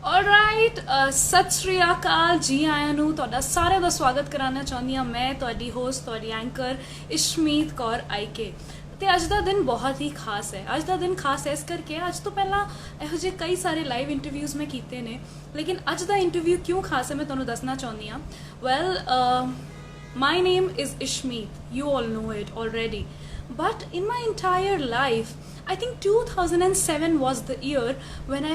Alright सत श्री अकाल जी आया ਨੂੰ ਤੁਹਾਡਾ ਸਾਰਿਆਂ ਦਾ ਸਵਾਗਤ ਕਰਾਉਣਾ ਚਾਹੁੰਦੀ ਹਾਂ ਮੈਂ ਤੁਹਾਡੀ ਹੋਸਟ ਤੁਹਾਡੀ ਐਂਕਰ ਇਸ਼ਮੀਤ ਕੌਰ ਆਈਕੇ ਤੇ ਅੱਜ ਦਾ ਦਿਨ ਬਹੁਤ ਹੀ ਖਾਸ ਹੈ। ਅੱਜ ਦਾ ਦਿਨ ਖਾਸ ਇਸ ਕਰਕੇ ਅੱਜ ਤੋਂ ਪਹਿਲਾਂ ਇਹੋ ਜਿਹੇ ਕਈ ਸਾਰੇ ਲਾਈਵ ਇੰਟਰਵਿਊਜ਼ ਮੈਂ ਕੀਤੇ ਨੇ, ਲੇਕਿਨ ਅੱਜ ਦਾ ਇੰਟਰਵਿਊ ਕਿਉਂ ਖਾਸ ਹੈ ਮੈਂ ਤੁਹਾਨੂੰ ਦੱਸਣਾ ਚਾਹੁੰਦੀ ਹਾਂ। Well my name is Ishmeet, you all know it already, but in my entire life I think 2007 was the year when I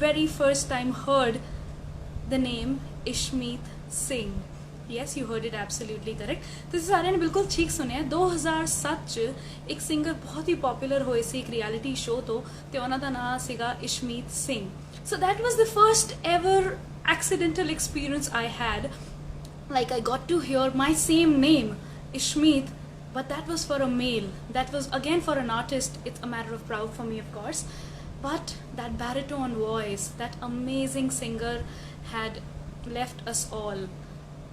very first time heard the name Ishmeet Singh. Yes, you heard it absolutely correct. ਤੁਸੀਂ ਸਾਰਿਆਂ ਨੇ ਬਿਲਕੁਲ ਠੀਕ ਸੁਣਿਆ। 2007 ਚ ਇੱਕ singer ਬਹੁਤ ਹੀ poplar ਹੋਏ ਸੀ ਇੱਕ ਰਿਐਲਿਟੀ ਸ਼ੋਅ ਤੋਂ ਤੇ ਉਹਨਾਂ ਦਾ ਨਾਮ ਸੀਗਾ Ishmeet Singh. So that was the first ever accidental experience I had. Like I got to hear my same name, Ishmeet, but that was for a male. That was again for an artist. It's a matter of proud for me, of course. But that baritone voice, that amazing singer had left us all.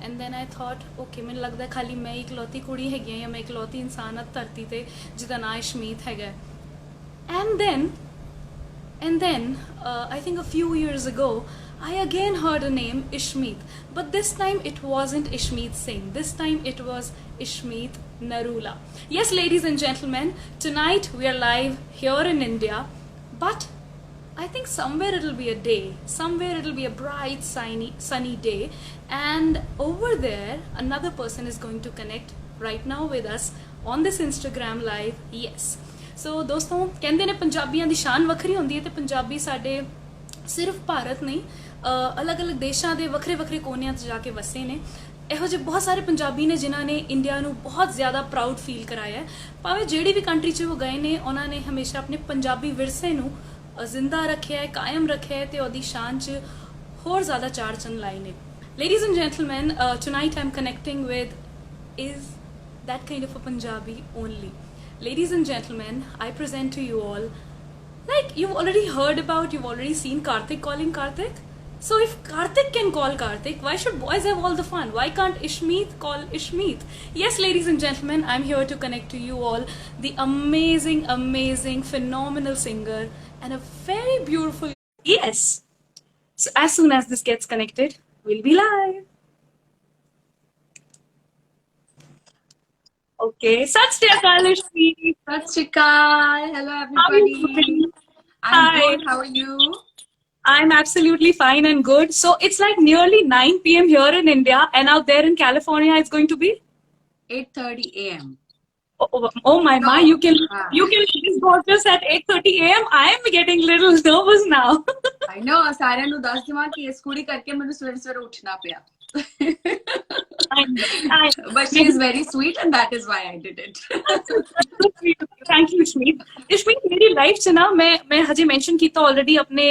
And then I thought, okay, ਮੈਨੂੰ ਲੱਗਦਾ ਖਾਲੀ ਮੈਂ ਇਕਲੌਤੀ ਕੁੜੀ ਹੈਗੀ ਜਾਂ ਮੈਂ ਇਕਲੌਤੀ ਇਨਸਾਨ ਆ ਧਰਤੀ ਤੇ ਜਿਹਦਾ ਨਾਂ ਇਸ਼ਮੀਤ ਹੈਗਾ। And then I think a few years ago I again heard a name Ishmeet, but this time it wasn't Ishmeet Singh. This time it was Ishmeet Narula. Yes, ladies and gentlemen, tonight we are live here in India, but I think somewhere it'll be a day, somewhere it'll be a bright, sunny day, and over there another person is going to connect right now with us on this Instagram live. Yes. ਸੋ ਦੋਸਤੋ ਕਹਿੰਦੇ ਨੇ ਪੰਜਾਬੀਆਂ ਦੀ ਸ਼ਾਨ ਵੱਖਰੀ ਹੁੰਦੀ ਹੈ ਤੇ ਪੰਜਾਬੀ ਸਾਡੇ ਸਿਰਫ ਭਾਰਤ ਨਹੀਂ ਅਲੱਗ-ਅਲੱਗ ਦੇਸ਼ਾਂ ਦੇ ਵੱਖਰੇ ਕੋਨਿਆਂ 'ਚ ਜਾ ਕੇ ਵਸੇ ਨੇ। ਇਹੋ ਜਿਹੇ ਬਹੁਤ ਸਾਰੇ ਪੰਜਾਬੀ ਨੇ ਜਿਨ੍ਹਾਂ ਨੇ ਇੰਡੀਆ ਨੂੰ ਬਹੁਤ ਜ਼ਿਆਦਾ ਪ੍ਰਾਊਡ ਫੀਲ ਕਰਾਇਆ। ਭਾਵੇਂ ਜਿਹੜੀ ਵੀ ਕੰਟਰੀ 'ਚ ਉਹ ਗਏ ਨੇ ਉਹਨਾਂ ਨੇ ਹਮੇਸ਼ਾ ਆਪਣੇ ਪੰਜਾਬੀ ਵਿਰਸੇ ਨੂੰ ਜ਼ਿੰਦਾ ਰੱਖਿਆ ਹੈ, ਕਾਇਮ ਰੱਖਿਆ ਹੈ ਤੇ ਉਹਦੀ ਸ਼ਾਨ 'ਚ ਹੋਰ ਜ਼ਿਆਦਾ ਚਾਰ ਚੰਨ ਲਾਏ ਨੇ। Ladies and gentlemen, tonight I'm connecting with is that kind of a Punjabi only. Ladies and gentlemen, I present to you all, like you've already heard about, you've already seen Karthik calling Karthik. So if Karthik can call Karthik, why should boys have all the fun? Why can't Ishmeet call Ishmeet? Yes, ladies and gentlemen, I'm here to connect to you all the amazing, phenomenal singer and a very beautiful... Yes. So as soon as this gets connected, we'll be live. Okay, Sat Shri Akal, Ishmeet. Sat Shri Akal. Hello everybody. I'm good. How are you? I'm absolutely fine and good. So it's like nearly 9 p.m. here in India, and out there in California it's going to be 8:30 a.m. Oh my, you can please broadcast at 8:30 a.m. I am getting little nervous now. I know. सारे नु दस दिमा कि इस कुड़ी करके मैंने सवेरे उठना पिया. But she is very sweet and that is why I did it. Thank you, Ishmeet. Ishmeet, मेरी लाइफ च ना मैं हजे मेंशन किया ऑलरेडी अपने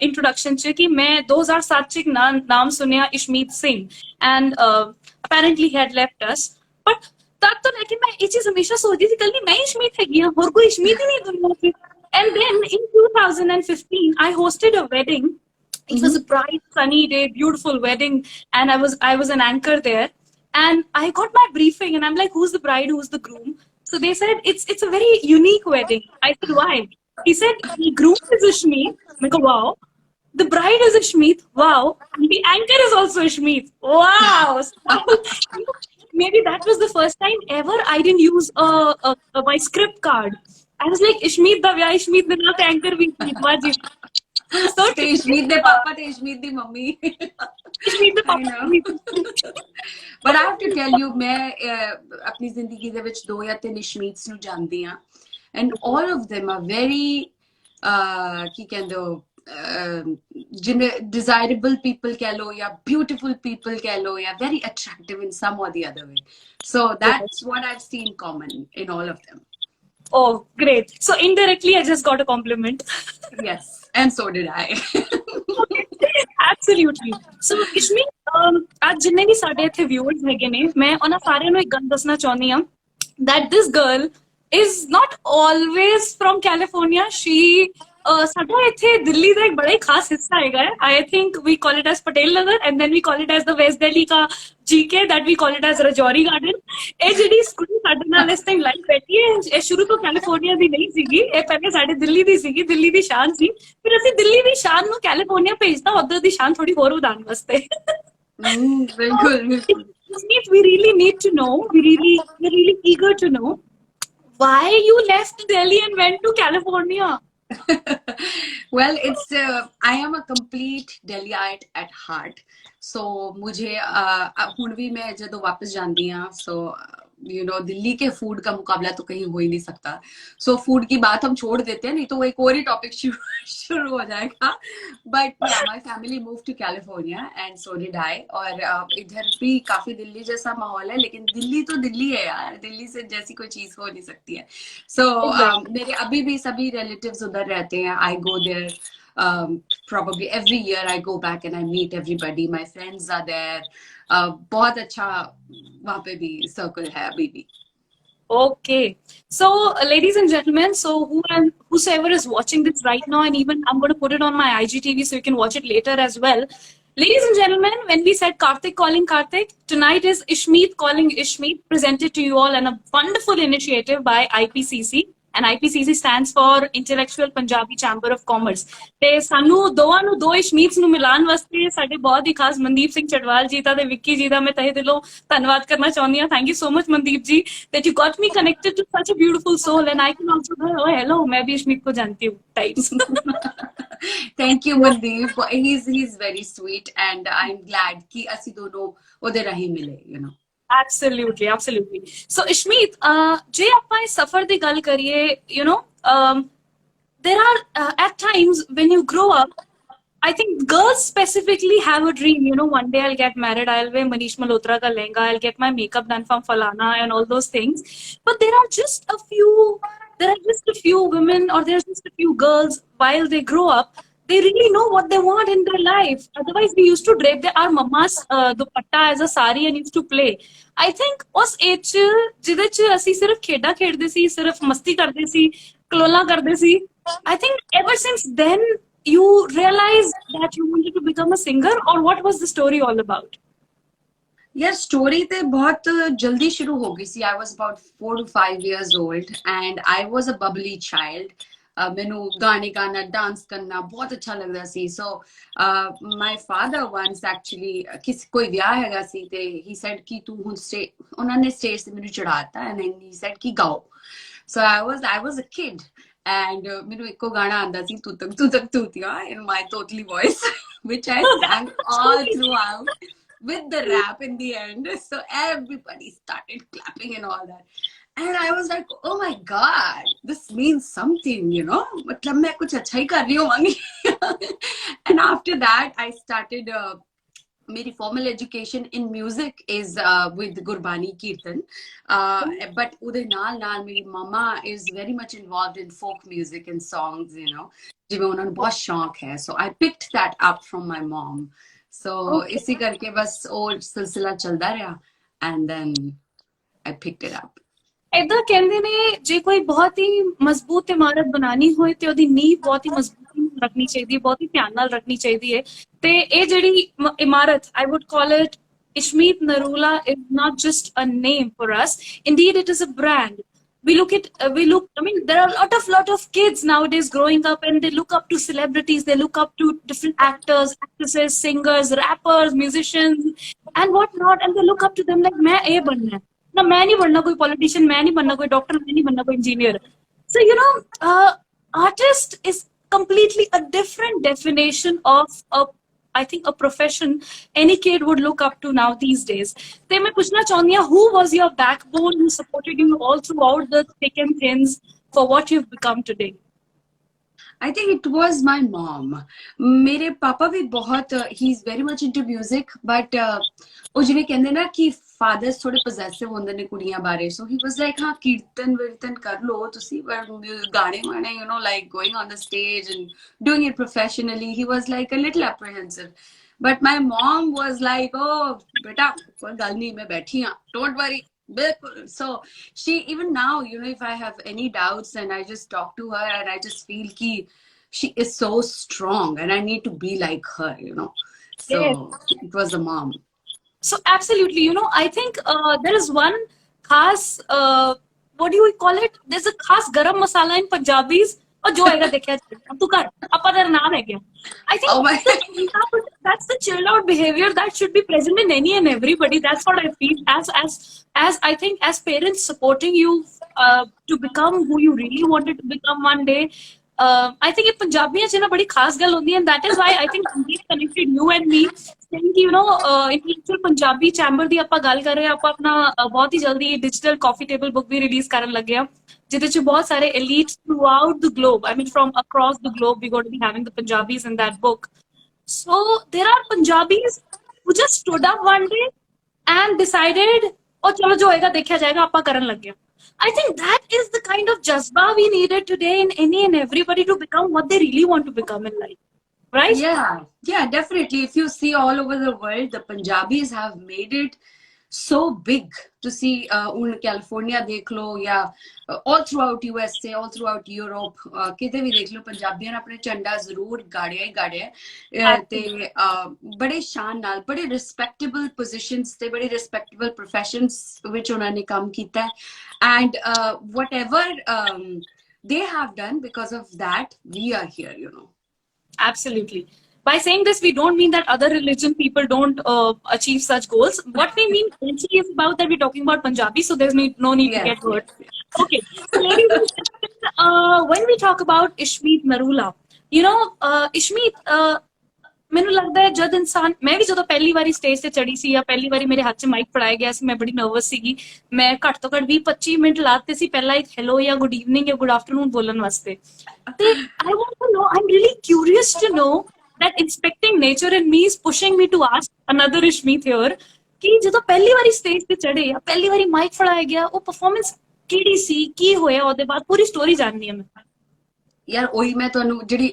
इंट्रोडक्शन च कि मैं 2007 च एक नाम सुनिया Ishmeet Singh and apparently he had left us. But तब तो लेकिन मैं ये चीज हमेशा सोचती थी कल मैं इशमीत हैगी हां और कोई इशमीत ही नहीं दुनिया में। And then in 2015 I hosted a wedding. It was a bright sunny day, beautiful wedding, and I was an anchor there, and I got my briefing and I'm like, who's the bride, who's the groom? So they said it's a very unique wedding. I said, why? He said the groom is Ishmeet. I go, wow. The bride is Ishmeet. Wow. And the anchor is also Ishmeet. Wow. So, maybe that was the first time ever I didn't use my script card. I was like, Ishmeet the vyah, Ishmeet the not anchor we Ishmeet. So Ishmeet the papa te Ishmeet the mummy. Ishmeet the papa. But I have to tell you, मैं अपनी जिंदगी दे विच 2 या 3 Ishmeets ਨੂੰ ਜਾਣਦੀ ਹਾਂ, and all of them are very ਕੀ ਕਹਿੰਦੇ ਹੋ desirable people कह लो या beautiful people कह लो या very attractive in some or the other way. So that's what I've seen common in all of them. Oh, great. So indirectly I just got a compliment. Yes, and so did I. Absolutely. So Ishmeet, आज जिन्ने भी साडे इत्थे viewers हैगे ने मैं उन्हां सारिਆਂ ਨੂੰ ਇੱਕ ਗੱਲ ਦੱਸਣਾ ਚਾਹੁੰਦੀ ਹਾਂ that this girl is not always from California. She ਸਾਡਾ ਇੱਥੇ ਦਿੱਲੀ ਦਾ ਇੱਕ ਬੜਾ ਹੀ ਖਾਸ ਹਿੱਸਾ ਹੈਗਾ ਹੈ I think we call it as Patel Nagar and then we call it as the west Delhi ਕਾ GK that we call it as Rajouri garden ਇਹ ਜਿਹੜੀ ਸਕੂਲ ਸਾਡੇ ਨਾਲ ਇਸ ਟਾਈਮ ਲਾਈਵ ਬੈਠੀ ਹੈ ਇਹ ਸ਼ੁਰੂ ਤੋਂ ਕੈਲੀਫੋਰਨੀਆ ਦੀ ਨਹੀਂ ਸੀਗੀ ਇਹ ਪਹਿਲੇ ਸਾਡੇ ਦਿੱਲੀ ਦੀ ਸੀਗੀ ਦਿੱਲੀ ਦੀ ਸ਼ਾਨ ਸੀ ਫਿਰ ਅਸੀਂ ਦਿੱਲੀ ਦੀ ਸ਼ਾਨ ਨੂੰ ਕੈਲੀਫੋਰਨੀਆ ਭੇਜਤਾ ਉਧਰ ਦੀ ਸ਼ਾਨ ਥੋੜੀ ਹੋਰ ਵਧਾਉਣ ਵਾਸਤੇ बिल्कुल बिल्कुल we really need to know we're really eager to know why you left Delhi and went to California. well, it's I am a complete Delhiite at heart. So मुझे ਹੁਣ भी मैं ਜਦੋਂ वापस जाती हाँ so you know दिल्ली के food का मुकाबला तो कहीं हो ही नहीं सकता. So फूड की बात हम छोड़ देते हैं नहीं तो वो एक और ही टॉपिक शुरू हो जाएगा. But yeah, my family moved to California and so did I. और इधर भी काफी दिल्ली जैसा माहौल है लेकिन दिल्ली तो दिल्ली है यार दिल्ली से जैसी कोई चीज हो नहीं सकती है. So मेरे अभी भी सभी relatives उधर रहते हैं. I go there. Probably every year I go back and I meet everybody. My friends are there. बहुत अच्छा वहाँ पे भी circle है अभी भी. Okay, so ladies and gentlemen, so whosoever is watching this right now, and even I'm going to put it on my IGTV so you can watch it later as well. Ladies and gentlemen, when we said Karthik calling Karthik, tonight is Ishmeet calling Ishmeet, presented to you all and a wonderful initiative by IPCC. And IPCC stands for Intellectual Punjabi Chamber of Commerce. ਤੇ ਸਾਨੂੰ ਦੋਵਾਂ ਨੂੰ ਦੋ ਇਸ਼ਮੀਤਸ ਨੂੰ ਮਿਲਾਉਣ ਵਾਸਤੇ ਸਾਡੇ ਬਹੁਤ ਹੀ ਖਾਸ ਮਨਦੀਪ ਸਿੰਘ ਚੜਵਾਲ ਜੀ ਦਾ ਤੇ ਵਿੱਕੀ ਜੀ ਦਾ ਮੈਂ ਤਹਿ ਦਿਲੋਂ ਧੰਨਵਾਦ ਕਰਨਾ ਚਾਹੁੰਦੀ ਹਾਂ. Thank you so much Mandeep ਜੀ that you got me connected to such a beautiful soul and I can also say oh hello मैं भी इश्मीत को जानती हूँ types. Thank you Mandeep. He's very sweet and I'm glad कि ਅਸੀਂ ਦੋਨੋਂ ਉਹਦੇ ਰਾਹੀਂ ਮਿਲੇ you know. Absolutely, absolutely. So, Ishmeet, ਜੇ ਆਪਾਂ ਇਸ ਸਫ਼ਰ ਦੀ ਗੱਲ ਕਰੀਏ, you know, there are at times when you grow up, I think girls specifically have a dream. You know, one day I'll get married, I'll wear Manish Malhotra ka lehenga, I'll get my makeup done from Falana and all those things. But there are just a few women or there are just a few girls while they grow up. They really know what they want in their life. Otherwise, we used to drape our mama's dupatta as a sari and used to play. I think ਉਸ age ਜਿਹਦੇ ਚ ਅਸੀਂ ਸਿਰਫ ਖੇਡਾਂ ਖੇਡਦੇ ਸੀ ਸਿਰਫ ਮਸਤੀ ਕਰਦੇ ਸੀ ਕਲੋਲਾਂ ਕਰਦੇ ਸੀ I think ever since then you realized that you wanted to become a singer or what was the story all about? यार स्टोरी तो बहुत जल्दी शुरू हो गई सी. I was about 4 to 5 years old and I was a bubbly child. मैनू गाने गाना डांस करना बहुत अच्छा लगता सी. So my father once actually कोई विआह हैगा सी ते he said कि तू हुन उन्होंने स्टेज से मैनू चढ़ाता and then he said कि गाओ. So I was a kid and मैनू एको गाना आंदा सी तू तक तूतिया in my totally voice which I sang all throughout with the rap in the end. So everybody started clapping and all that. And I was like, oh my God, this means something, you know. मतलब मैं कुछ अच्छा ही कर रही हूँ. And after that, I started मेरी formal education in music is with Gurbani Kirtan. But उधर नाल मेरी mama is very much involved in folk music and songs, you know. जिसमें उन्होंने बहुत शौक है. So I picked that up from my mom. So इसी करके बस और सिलसिला चलता रहा. And then I picked it up. ਏਦਾਂ ਕਹਿੰਦੇ ਨੇ ਜੇ ਕੋਈ ਬਹੁਤ ਹੀ ਮਜ਼ਬੂਤ ਇਮਾਰਤ ਬਣਾਉਣੀ ਹੋਏ ਤੇ ਉਹਦੀ ਨੀਂਹ ਬਹੁਤ ਹੀ ਮਜ਼ਬੂਤ ਰੱਖਣੀ ਚਾਹੀਦੀ ਹੈ ਬਹੁਤ ਹੀ ਧਿਆਨ ਨਾਲ ਰੱਖਣੀ ਚਾਹੀਦੀ ਹੈ ਤੇ ਇਹ ਜਿਹੜੀ ਇਮਾਰਤ I would call it Ishmeet Narula is not just a name for us. Indeed, it is a brand. I mean, there are a lot of kids nowadays growing up and they look up to celebrities, they look up to different actors, actresses, singers, rappers, musicians and whatnot and they look up to them like मैं ये बनना है. ना मैं नहीं बनना कोई politician मैं नहीं बनना कोई डॉक्टर मैं नहीं बनना कोई engineer so you know artist is completely a different definition of I think a profession any kid would look up to now these days ਤੇ ਮੈਂ ਪੁੱਛਣਾ ਚਾਹੁੰਦੀ ਹਾਂ who was your backbone who supported you all throughout the thick and thins for what you've become today? I think it was my mom. मेरे पापा भी बहुत he's very much into music but ਉਹ ਜਿਵੇਂ ਕਹਿੰਦੇ ਨਾ ਕਿ fathers ਥੋੜੇ possessive ਹੁੰਦੇ ਨੇ ਕੁੜੀਆਂ ਬਾਰੇ so he was like ਹਾਂ ਕੀਰਤਨ ਵਿਰਤਨ ਕਰ ਲੋ ਤੁਸੀਂ ਗਾਣੇ ਵਾਣੇ you know like going on the stage and doing it professionally he was like a little apprehensive but my mom was like oh beta कोई गल नहीं मैं बैठी हाँ don't worry. So she even now you know if I have any doubts and I just talk to her and I just feel ki she is so strong and I need to be like her, you know. So Yes. it was a mom. So absolutely, you know, I think there is one khas, what do we call it? There's a khas garam masala in Punjabis. और जो आएगा देखा जाएगा तू कर अपा तेरा नाम है क्या I think Oh my that's the chilled out behavior that should be present in any and everybody. That's what I feel as I think as parents supporting you to become who you really wanted to become one day. I think ये पंजाबियां च ना बड़ी खास गल होंदी है and that is why I think Sangeet connected you and me saying कि you know intellectual Punjabi chamber दी ਆਪਾਂ ਗੱਲ ਕਰ ਰਹੇ ਹਾਂ ਆਪਾਂ ਆਪਣਾ ਬਹੁਤ ਹੀ ਜਲਦੀ ਡਿਜੀਟਲ ਕਾਫੀ ਟੇਬਲ ਬੁੱਕ ਵੀ ਰਿਲੀਜ਼ ਕਰਨ ਲੱਗੇ ਆ ਜਿਹਦੇ ਚ ਬਹੁਤ ਸਾਰੇ elites throughout the globe, I mean from across the globe, we're going to be having the Punjabis in that book. So there are Punjabis who just stood up one day and decided, oh chalo jo hoega dekhya jayega aapa karan lag gaya. I think that is the kind of jazba we needed today in any and everybody to become what they really want to become in life, right? Yeah, definitely. If you see all over the world, the Punjabis have made it so big. To see un California dekh lo ya all throughout USA, all throughout Europe, kite bhi dekh lo Punjabiyan apne झंडा ਜ਼ਰੂਰ गाड़िया ही गाड़िया te bade shaan naal bade respectable positions te bade respectable professions which ਉਹਨਾਂ ਨੇ ਕੰਮ ਕੀਤਾ and whatever they have done, because of that we are here, you know. Absolutely. By saying this, we don't mean that other religion people don't achieve such goals. What we mean essentially is about that we're talking about Punjabi, so there's no need to get hurt. Okay. So ladies and gentlemen, when we talk about Ishmeet Narula, you know, Ishmeet, ਮੈਨੂੰ ਲੱਗਦਾ ਹੈ ਜਦ ਇਨਸਾਨ ਮੈਂ ਵੀ ਜਦੋਂ ਪਹਿਲੀ ਵਾਰੀ stage ਤੇ ਚੜੀ ਸੀ ਜਾਂ ਪਹਿਲੀ ਵਾਰੀ ਮੇਰੇ ਹੱਥ 'ਚ ਮਾਈਕ ਫੜਾਇਆ ਗਿਆ ਸੀ ਮੈਂ ਬੜੀ ਨਰਵਸ ਸੀਗੀ ਮੈਂ ਘੱਟ ਤੋਂ ਘੱਟ 20-25 ਮਿੰਟ ਲਾਤੇ ਸੀ ਪਹਿਲਾਂ ਇੱਕ ਹੈਲੋ ਜਾਂ ਗੁੱਡ ਈਵਨਿੰਗ ਜਾਂ ਗੁੱਡ ਆਫਟਰਨੂਨ ਬੋਲਣ ਵਾਸਤੇ ਤੇ I want to know I am really curious to know that inspecting nature in me is pushing me to ask another Ishmeet here ਕਿ ਜਦੋਂ ਪਹਿਲੀ ਵਾਰੀ ਸਟੇਜ ਤੇ ਚੜੇ ਜਾਂ ਪਹਿਲੀ ਵਾਰੀ ਮਾਈਕ ਫੜਾਇਆ ਗਿਆ ਉਹ ਪਰਫਾਰਮੈਂਸ ਕਿਹੜੀ ਸੀ ਕੀ ਹੋਇਆ ਉਹਦੇ ਬਾਅਦ ਪੂਰੀ ਸਟੋਰੀ ਜਾਣਨੀ ਹੈ ਮੈਂ ਯਾਰ ਉਹੀ ਮੈਂ ਤੁਹਾਨੂੰ ਜਿਹੜੀ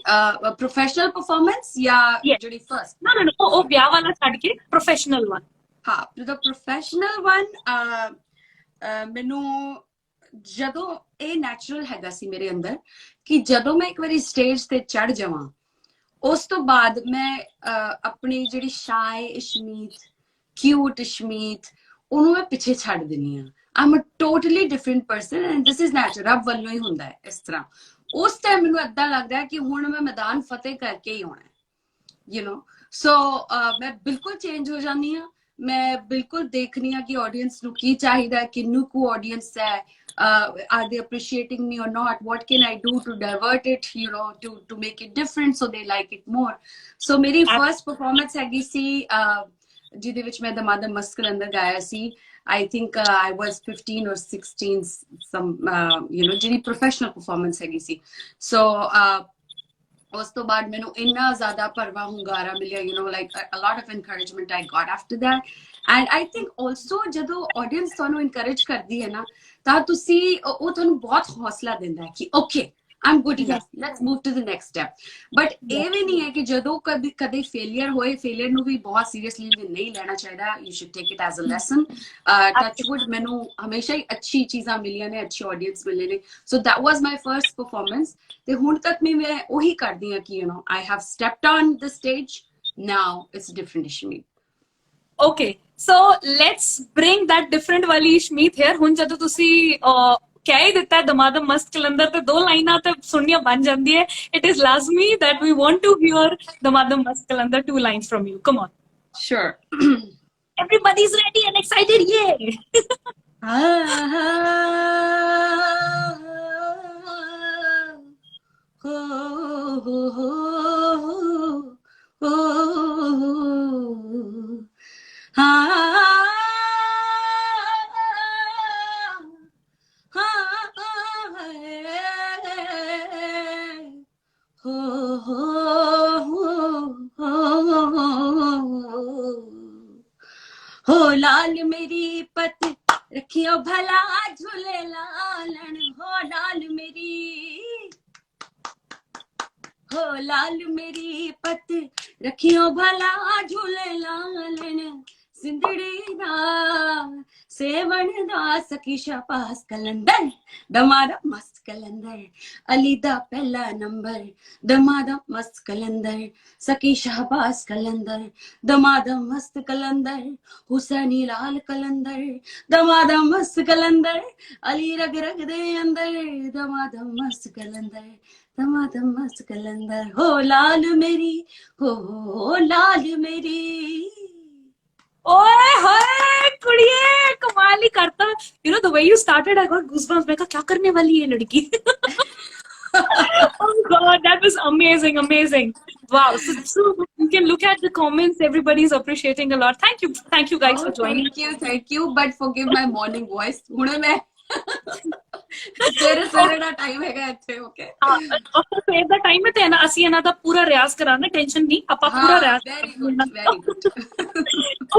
ਪ੍ਰੋਫੈਸ਼ਨਲ ਪਰਫਾਰਮੈਂਸ ਜਾਂ ਜਿਹੜੀ ਫਰਸਟ ਨਾ ਉਹ ਵਿਆਹ ਵਾਲਾ ਛੱਡ ਕੇ ਪ੍ਰੋਫੈਸ਼ਨਲ ਵਨ ਹਾਂ the professional one ਮੈਨੂੰ ਜਦੋਂ ਇਹ ਨੈਚੁਰਲ ਹੈਗਾ ਸੀ ਮੇਰੇ ਅੰਦਰ ਕਿ ਜਦੋਂ ਮੈਂ ਇੱਕ ਵਾਰੀ ਸਟੇਜ ਤੇ ਚੜ ਜਾਵਾਂ ਉਸ ਤੋਂ ਬਾਅਦ ਮੈਂ ਆਪਣੀ ਜਿਹੜੀ ਸ਼ਾਈ ਇਸ਼ਮੀਤ ਕਿਊਟ ਇਸ਼ਮੀਤ ਉਹਨੂੰ ਮੈਂ ਪਿੱਛੇ ਛੱਡ ਦਿੰਨੀ ਆ I'm a totally different person and this is natural ਰੱਬ ਵੱਲੋਂ ਹੀ ਹੁੰਦਾ ਹੈ ਇਸ ਤਰ੍ਹਾਂ ਉਸ ਟਾਈਮ ਮੈਨੂੰ ਏਦਾਂ ਲੱਗਦਾ ਹੈ ਕਿ ਹੁਣ ਮੈਂ ਮੈਦਾਨ ਫਤਿਹ ਕਰਕੇ ਹੀ ਆਉਣਾ ਯੂ نو ਸੋ ਮੈਂ ਬਿਲਕੁਲ ਚੇਂਜ ਹੋ ਜਾਂਦੀ ਆ ਮੈਂ ਬਿਲਕੁਲ ਦੇਖਣੀ ਆ ਕਿ ਆਡੀਅנס ਨੂੰ ਕੀ ਚਾਹੀਦਾ ਹੈ ਕਿੰਨੂੰ ਕੁ ਆਡੀਅנס ਹੈ are they appreciating me or not, what can I do to divert it, you know, to make it different so they like it more. So ਮੇਰੀ first performance ਹੈਗੀ ਸੀ ਜਿਹਦੇ ਵਿੱਚ ਮੈਂ ਦਮਾਦਮ ਮਸਤ ਕਲੰਦਰ ਗਾਇਆ ਸੀ I think I was 15 or 16 some you know ਜਿਹੜੀ professional performance ਹੈਗੀ ਸੀ so ਉਸ ਤੋਂ ਬਾਅਦ ਮੈਨੂੰ ਇੰਨਾ ਜ਼ਿਆਦਾ ਭਰਵਾ ਹੁੰਗਾਰਾ ਮਿਲਿਆ you know like a lot of encouragement I got after that and I think also ਜਦੋਂ audience ਤੁਹਾਨੂੰ encourage ਕਰਦੀ ਹੈ ਨਾ ਤਾਂ ਤੁਸੀਂ ਉਹ ਤੁਹਾਨੂੰ ਬਹੁਤ ਹੌਸਲਾ ਦਿੰਦਾ ਹੈ ਕਿ okay I'm good enough, let's move to the next step. But ਇਹ ਵੀ ਨਹੀਂ ਹੈ ਕਿ ਜਦੋਂ ਕਦੇ failure ਹੋਏ failure ਨੂੰ ਵੀ ਬਹੁਤ seriously ਨਹੀਂ ਲੈਣਾ ਚਾਹੀਦਾ you should take it as a lesson. touch wood ਮੈਨੂੰ ਹਮੇਸ਼ਾ ਹੀ ਅੱਛੀ ਚੀਜ਼ਾਂ ਮਿਲੀਆਂ ਨੇ ਅੱਛੀ audience ਮਿਲੇ ਨੇ so that was my first performance ਤੇ ਹੁਣ ਤੱਕ ਮੈਂ ਉਹੀ ਕਰਦੀ ਹਾਂ ਕਿ you know I have stepped on the stage now it's a different Ishmeet. Okay, so let's bring that different ਵਾਲੀ Ishmeet here. ਹੁਣ ਜਦੋਂ ਤੁਸੀਂ ਕਹਿ ਹੀ ਦਿੱਤਾ ਦਮਾਦਮ ਮਸਤ ਕਲੰਦਰ ਤੇ ਦੋ ਲਾਈਨਾਂ ਤੇ ਸੁਣਨੀਆਂ ਬਣ ਜਾਂਦੀ ਹੈ it is lazmi that we want to hear Damadam ਮਸਤ ਕਲੰਦਰ 2 lines from you. Come on. Sure. Everybody's ready and excited. Yay. हो लाल मेरी पत रखियो भला झूले लालन हो लाल मेरी पत रखियो भला झूले लालन ਸਿੰਦੜੀ ਦਾ ਸੇਵਣ ਦਾ ਸਖੀ ਸ਼ਾਬਾਸ਼ ਕਲੰਦਰ ਦਮਾਦਾ ਮਸਤ ਕਲੰਦਰ ਅਲੀ ਦਾ ਪਹਿਲਾ ਨੰਬਰ ਦਮਾਦਾ ਮਸਤ ਕਲੰਦਰ ਸਖੀ ਸ਼ਾਬਾਸ਼ ਕਲੰਦਰ ਦਮਾਦਾ ਮਸਤ ਕਲੰਦਰ ਹੁਸੈਨੀ ਲਾਲ ਕਲੰਦਰ ਦਮਾਦਾ ਮਸਤ ਕਲੰਦਰ ਅਲੀ ਰਗ ਰਗ ਦੇ ਅੰਦਰ ਦਮਾਦਾ ਮਸਤ ਕਲੰਦਰ दमादम मस्त कलंदर हो लाल मेरी हो लाल मेरी ओए हाय कुड़िए कमाल ही करता you know the way you started I got goosebumps मैं कहा क्या करने वाली है लड़की oh god that was amazing wow so you can look at the comments everybody's appreciating a lot thank you guys for joining thank you but forgive my morning voice ਹੁਣੇ ਮੈਂ ਸਵੇਰੇ ਦਾ ਟਾਈਮ ਹੈਗਾ ਇੱਥੇ ਓਕੇ ਸਵੇਰ ਦਾ time ਹੈ ਤੇ ਨਾ ਅਸੀਂ ਇਹਨਾਂ ਦਾ ਪੂਰਾ ਰਿਆਜ਼ ਕਰਾਣਾ ਟੈਨਸ਼ਨ ਨਹੀਂ ਆਪਾਂ ਪੂਰਾ ਰਿਆਜ਼ very good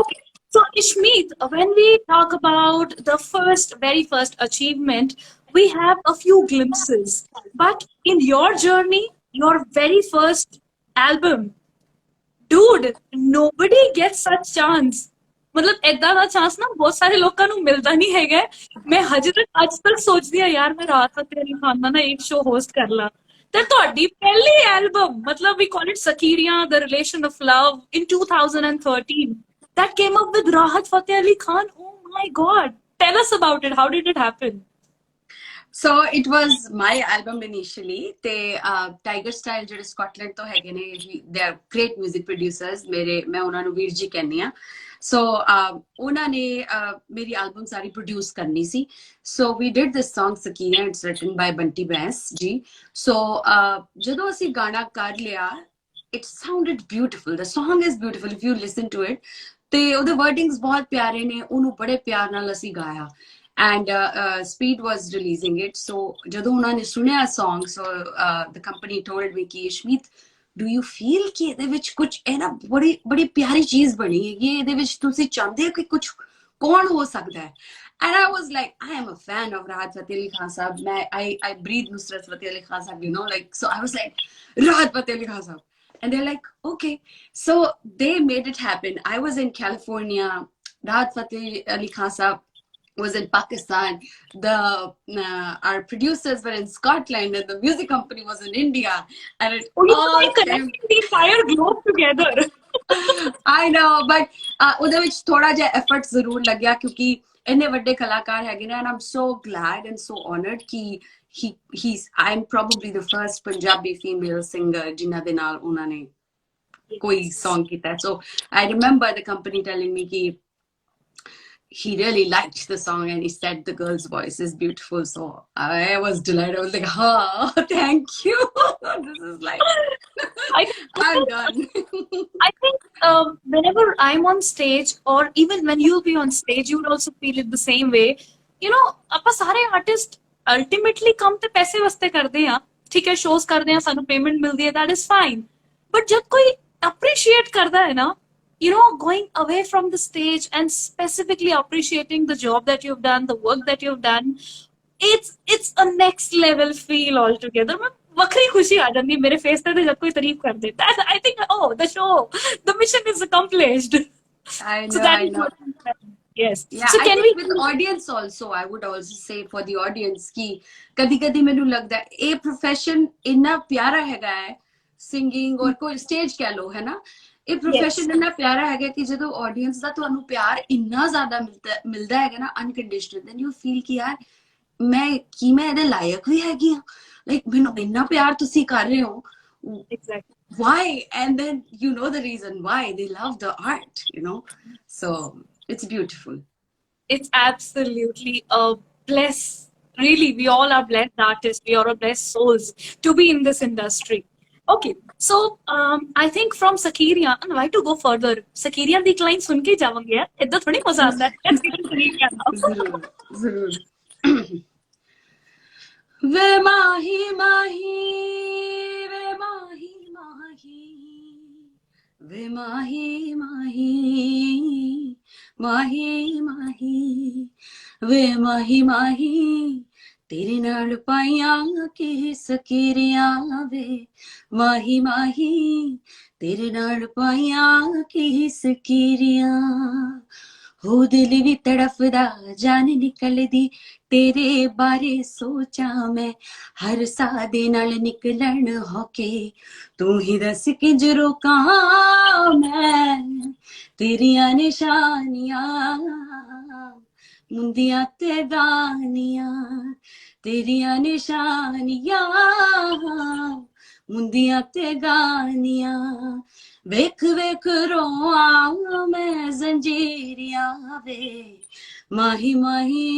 okay so Ishmeet when we talk about the very first achievement we have a few glimpses but in your journey your very first album dude nobody gets such chance मतलब ਏਦਾਂ ਦਾ chance ਨਾ ਬਹੁਤ ਸਾਰੇ ਲੋਕਾਂ ਨੂੰ ਮਿਲਦਾ ਨਹੀਂ ਹੈਗਾ ਮੈਂ ਹਜੇ ਤੱਕ ਅੱਜ ਤੱਕ ਸੋਚਦੀ ਆ ਯਾਰ ਮੈਂ ਰਾਤ ਫਤਿਹ ਅਲੀ ਖਾਨ ਦਾ ਨਾ ਇੱਕ ਸ਼ੋ ਹੋਸਟ ਕਰ ਲਾਂ ਤੇ ਤੁਹਾਡੀ ਪਹਿਲੀ ਐਲਬਮ ਮਤਲਬ ਵੀ ਕਾਲ ਇਟ ਸਕੀਰੀਆਂ the relation of love in 2013 that came up with Rahat Fateh Ali Khan oh my god tell us about it how did it happen So it was my album initially ਤੇ tiger style ਜਿਹੜੇ Scotland ਤੋਂ ਹੈਗੇ ਨੇ they are great music producers ਮੈਂ ਉਹਨਾਂ ਨੂੰ ਵੀਰ ਜੀ ਕਹਿੰਦੀ ਆ ਸੋ ਉਹਨਾਂ ਨੇ ਮੇਰੀ ਐਲਬਮ ਸਾਰੀ ਪ੍ਰੋਡਿਊਸ ਕਰਨੀ ਸੀ so we did this Song Sakeena it's written by Bunty Bains ji so ਜਦੋਂ ਅਸੀਂ ਗਾਣਾ ਕਰ ਲਿਆ it sounded beautiful the song is beautiful if you listen to it ਤੇ ਉਹਦੇ wordings ਬਹੁਤ ਪਿਆਰੇ ਨੇ ਉਹਨੂੰ ਬੜੇ ਪਿਆਰ ਨਾਲ ਅਸੀਂ ਗਾਇਆ and Speed was releasing it so ਜਦੋਂ ਉਹਨਾਂ ਨੇ ਸੁਣਿਆ song so the company told me ਕਿ Ishmeet do you feel ਕਿ ਇਹਦੇ ਵਿੱਚ ਕੁਝ ਹੈ ਨਾ ਬੜੀ ਪਿਆਰੀ ਚੀਜ਼ ਬਣੀ ਹੈਗੀ ਇਹਦੇ ਵਿੱਚ ਤੁਸੀਂ ਚਾਹੁੰਦੇ ਹੋ ਕਿ ਕੁਝ ਕੌਣ ਹੋ ਸਕਦਾ ਹੈ and I was like I am a fan of Rahat Fateh Ali Khan sahab I breathe Nusrat Fateh Ali Khan sahab you know like so I was like Rahat Fateh Ali Khan sahab and they're like okay so they made it happen I was in California Rahat Fateh Ali Khan sahab was in Pakistan our producers were in Scotland and the music company was in India and it all came the entire globe together I know but ਉਹਦੇ ਵਿੱਚ ਥੋੜਾ ਜਿਹਾ effort ਜ਼ਰੂਰ ਲੱਗਿਆ ਕਿਉਂਕਿ ਇੰਨੇ ਵੱਡੇ ਕਲਾਕਾਰ ਹੈਗੇ ਨੇ and I'm so glad and so honored ਕਿ I'm probably the first Punjabi female singer ਜਿਨ੍ਹਾਂ ਦੇ ਨਾਲ ਉਹਨਾਂ ਨੇ ਕੋਈ song ਕੀਤਾ so I remember the company telling me ਕਿ he really liked the song and he said the girl's voice is beautiful so I was delighted I was like oh thank you this is like I'm done I think whenever I'm on stage or even when you'll be on stage you would also feel it the same way you know ਆਪਾਂ ਸਾਰੇ artist ultimately ਕੰਮ ਤੇ ਪੈਸੇ ਵਾਸਤੇ ਕਰਦੇ ਆ ਠੀਕ ਹੈ ਸ਼ੋਜ਼ ਕਰਦੇ ਆ ਸਾਨੂੰ ਪੇਮੈਂਟ ਮਿਲਦੀ ਹੈ that is fine but ਜਦ ਕੋਈ appreciate ਕਰਦਾ ਹੈ ਨਾ you know going away from the stage and specifically appreciating the job that you've done the work that you've done it's a next level feel altogether ਵੱਖਰੀ ਖੁਸ਼ੀ ਆ ਜਾਂਦੀ ਮੇਰੇ ਫੇਸ ਤੇ ਜਦ ਕੋਈ ਤਾਰੀਫ ਕਰ ਦੇ that I think oh the show the mission is accomplished I know so that I is know what yes yeah so can we with the audience also I would also say for the audience ki ਕਦੀ ਮੈਨੂੰ ਲੱਗਦਾ ਇਹ profession ਇੰਨਾ ਪਿਆਰਾ ਹੈਗਾ ਹੈ singing or ਕੋਈ stage ਕਹਿ ਲੋ ਹੈ ਨਾ ਇਹ profession ਇੰਨਾ ਪਿਆਰਾ ਹੈਗਾ ਕਿ ਜਦੋਂ audience ਦਾ ਤੁਹਾਨੂੰ ਪਿਆਰ ਇੰਨਾ ਜ਼ਿਆਦਾ ਮਿਲਦਾ ਹੈਗਾ ਨਾ unconditional then you feel ਕਿ ਯਾਰ ਮੈਂ ਇਹਦੇ ਲਾਇਕ ਵੀ ਹੈਗੀ ਆ like ਮੈਨੂੰ ਇੰਨਾ ਪਿਆਰ ਤੁਸੀਂ ਕਰ ਰਹੇ ਹੋ exactly why and then you know the reason why they love the art you know so it's beautiful it's absolutely a bless really we all are blessed artists we are all blessed souls to be in this industry okay so I think from Sakiria and why to go further Sakiria the line ਸੁਣ ਕੇ ਜਾਵਾਂਗੇ ਯਾਰ ਇਦਾਂ ਥੋੜੀ ਮਜ਼ਾ ਆਉਂਦਾ ਹੈ ਜ਼ਰੂਰ ਵੇ ਮਾਹੀ ਮਾਹੀ ਵੇ ਮਾਹੀ ਮਾਹੀ ਵੇ ਮਾਹੀ ਮਾਹੀ ਮਾਹੀ ਮਾਹੀ ਵੇ ਮਾਹੀ ਮਾਹੀ ਤੇਰੇ ਨਾਲ ਪਾਈਆਂ ਕੀ ਸਕੀਰੀਆਂ ਵੇ ਮਾਹੀ ਮਾਹੀ ਤੇਰੇ ਨਾਲ ਪਾਈਆਂ ਕੀ ਸਕੀਰੀਆਂ ਹੋ ਦਿਲ ਵੀ ਤੜਫਦਾ ਜਾਨ ਨਿਕਲਦੀ ਤੇਰੇ ਬਾਰੇ ਸੋਚਾਂ ਮੈਂ ਹਰ ਸਾਹ ਦੇ ਨਾਲ ਨਿਕਲਣ ਹੋਕੇ ਤੂੰ ਹੀ ਦੱਸ ਕਿੰਜ ਰੋਕਾਂ ਮੈਂ ਤੇਰੀਆਂ ਨਿਸ਼ਾਨੀਆਂ ਮੁੰਦੀਆਂ ਤੇ ਗਾਨੀਆਂ ਤੇਰੀਆਂ ਨਿਸ਼ਾਨੀਆਂ ਮੁੰਦੀਆਂ ਤੇ ਗਾਨੀਆਂ ਵੇਖ ਵੇਖ ਰੋਆਂ ਮੈਂ ਜ਼ੰਜੀਰੀਆਂ ਵੇ ਮਾਹੀ ਮਾਹੀ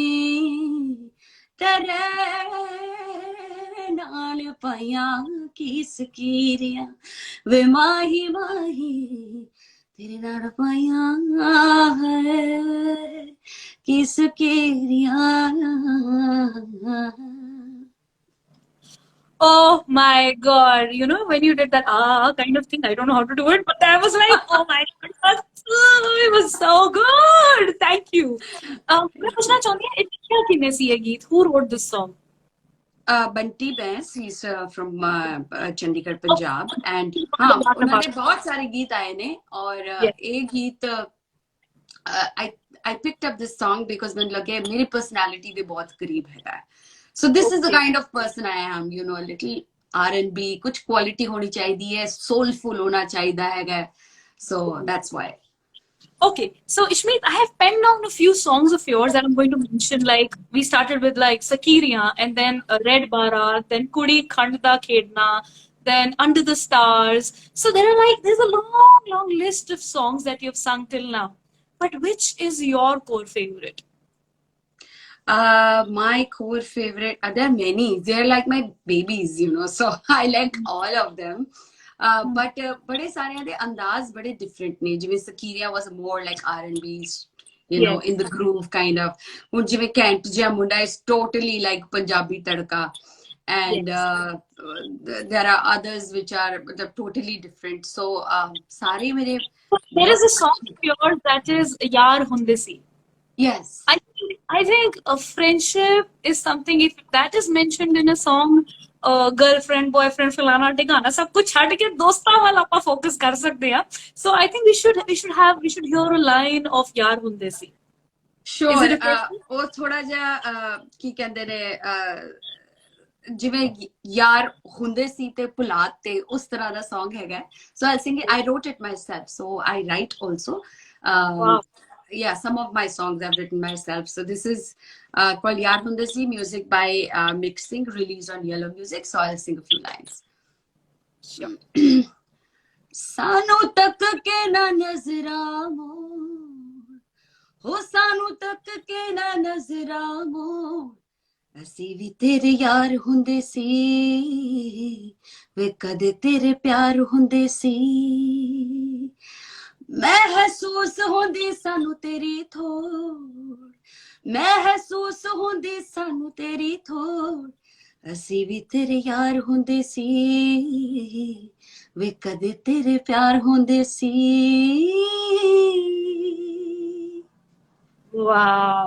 ਤੇਰੇ ਨਾਲ ਪਾਈਆਂ ਕੀ ਸਕੀਰੀਆਂ ਵੇ ਮਾਹੀ ਮਾਹੀ ਤੇਰੇ ਨਾਲ ਪਾਈਆਂ ਹੈ ਕੀ ਸਕੀਰੀਆਂ Oh my God. You know, when you did that kind of thing, I don't know how to do it, but I was like, oh my God, it was so good. Thank you. मैं पूछना चाहती हूँ, ये क्या किने सी ये गीत? Who wrote this song? Bunty Bains, he's from Chandigarh, Punjab, and हाँ उन्होंने बहुत सारे गीत आए ने और एक गीत I picked up this song because मैंने लगे मेरी personality भी बहुत करीब है. So this is the kind of person I am, you know, a little R&B, कुछ quality होनी चाहिए है, soulful होना चाहिए है. So that's why. Okay, so Ishmeet, I have penned down a few songs of yours that I'm going to mention. Like we started with like Sakiriya, and then Red Barat, then Kudi Khandda Khedna, then Under the Stars. So there's a long list of songs that you've sung till now. But which is your core favorite? My core favorite, there are many. They're like my babies, you know. So I like all of them. But बड़े सारे दे अंदाज बड़े different ने. जिਵੇਂ Sakiriya was more like R&B, you know, in the groove kind of. ਹੁਣ ਜਿਵੇਂ Kent ਜਿਹਾ ਮੁੰਡਾ is totally like Punjabi ਤੜਕਾ. And there are others which are totally different. So ਸਾਰੇ ਮੇਰੇ. There is a song of yours that is Yaar Hunde Si. Yes. I think a friendship is something, if that is mentioned in a song, girlfriend, boyfriend, filana, tigana, सब कुछ छाड़ के दोस्तां वाला आपा focus कर सकते हैं. So I think we should hear a line of Yaar Hunde Si. Sure. ਉਹ ਥੋੜਾ ਜਿਹਾ ਕੀ ਕਹਿੰਦੇ ਨੇ ਜਿਵੇਂ ਯਾਰ ਹੁੰਦੇ ਸੀ ਤੇ ਭੁਲਾਤੇ ਉਸ ਤਰ੍ਹਾਂ ਦਾ song ਹੈਗਾ. So I'll sing it. I wrote it myself. So I write also. Wow. Yeah, some of my songs I've written myself. So this is called Yaar Hunde Si, music by Mixing, released on Yellow Music. So I'll sing a few lines. Sure. Sanu tak ke na nazramo, ho sanu tak ke na nazramo, ਅਸੀਂ ਵੀ ਤੇਰੇ ਯਾਰ ਹੁੰਦੇ ਸੀ ਵੇ ਕਦੇ ਤੇਰੇ ਪਿਆਰ ਹੁੰਦੇ ਸੀ ਮਹਿਸੂਸ ਹੁੰਦੀ ਸਾਨੂੰ ਤੇਰੀ ਥੋੜ ਮਹਿਸੂਸ ਹੁੰਦੀ ਸਾਨੂੰ ਤੇਰੀ ਥੋੜ ਅਸੀਂ ਵੀ ਤੇਰੇ ਯਾਰ ਹੁੰਦੇ ਸੀ ਵੇ ਕਦੇ ਤੇਰੇ ਪਿਆਰ ਹੁੰਦੇ ਸੀ Wow.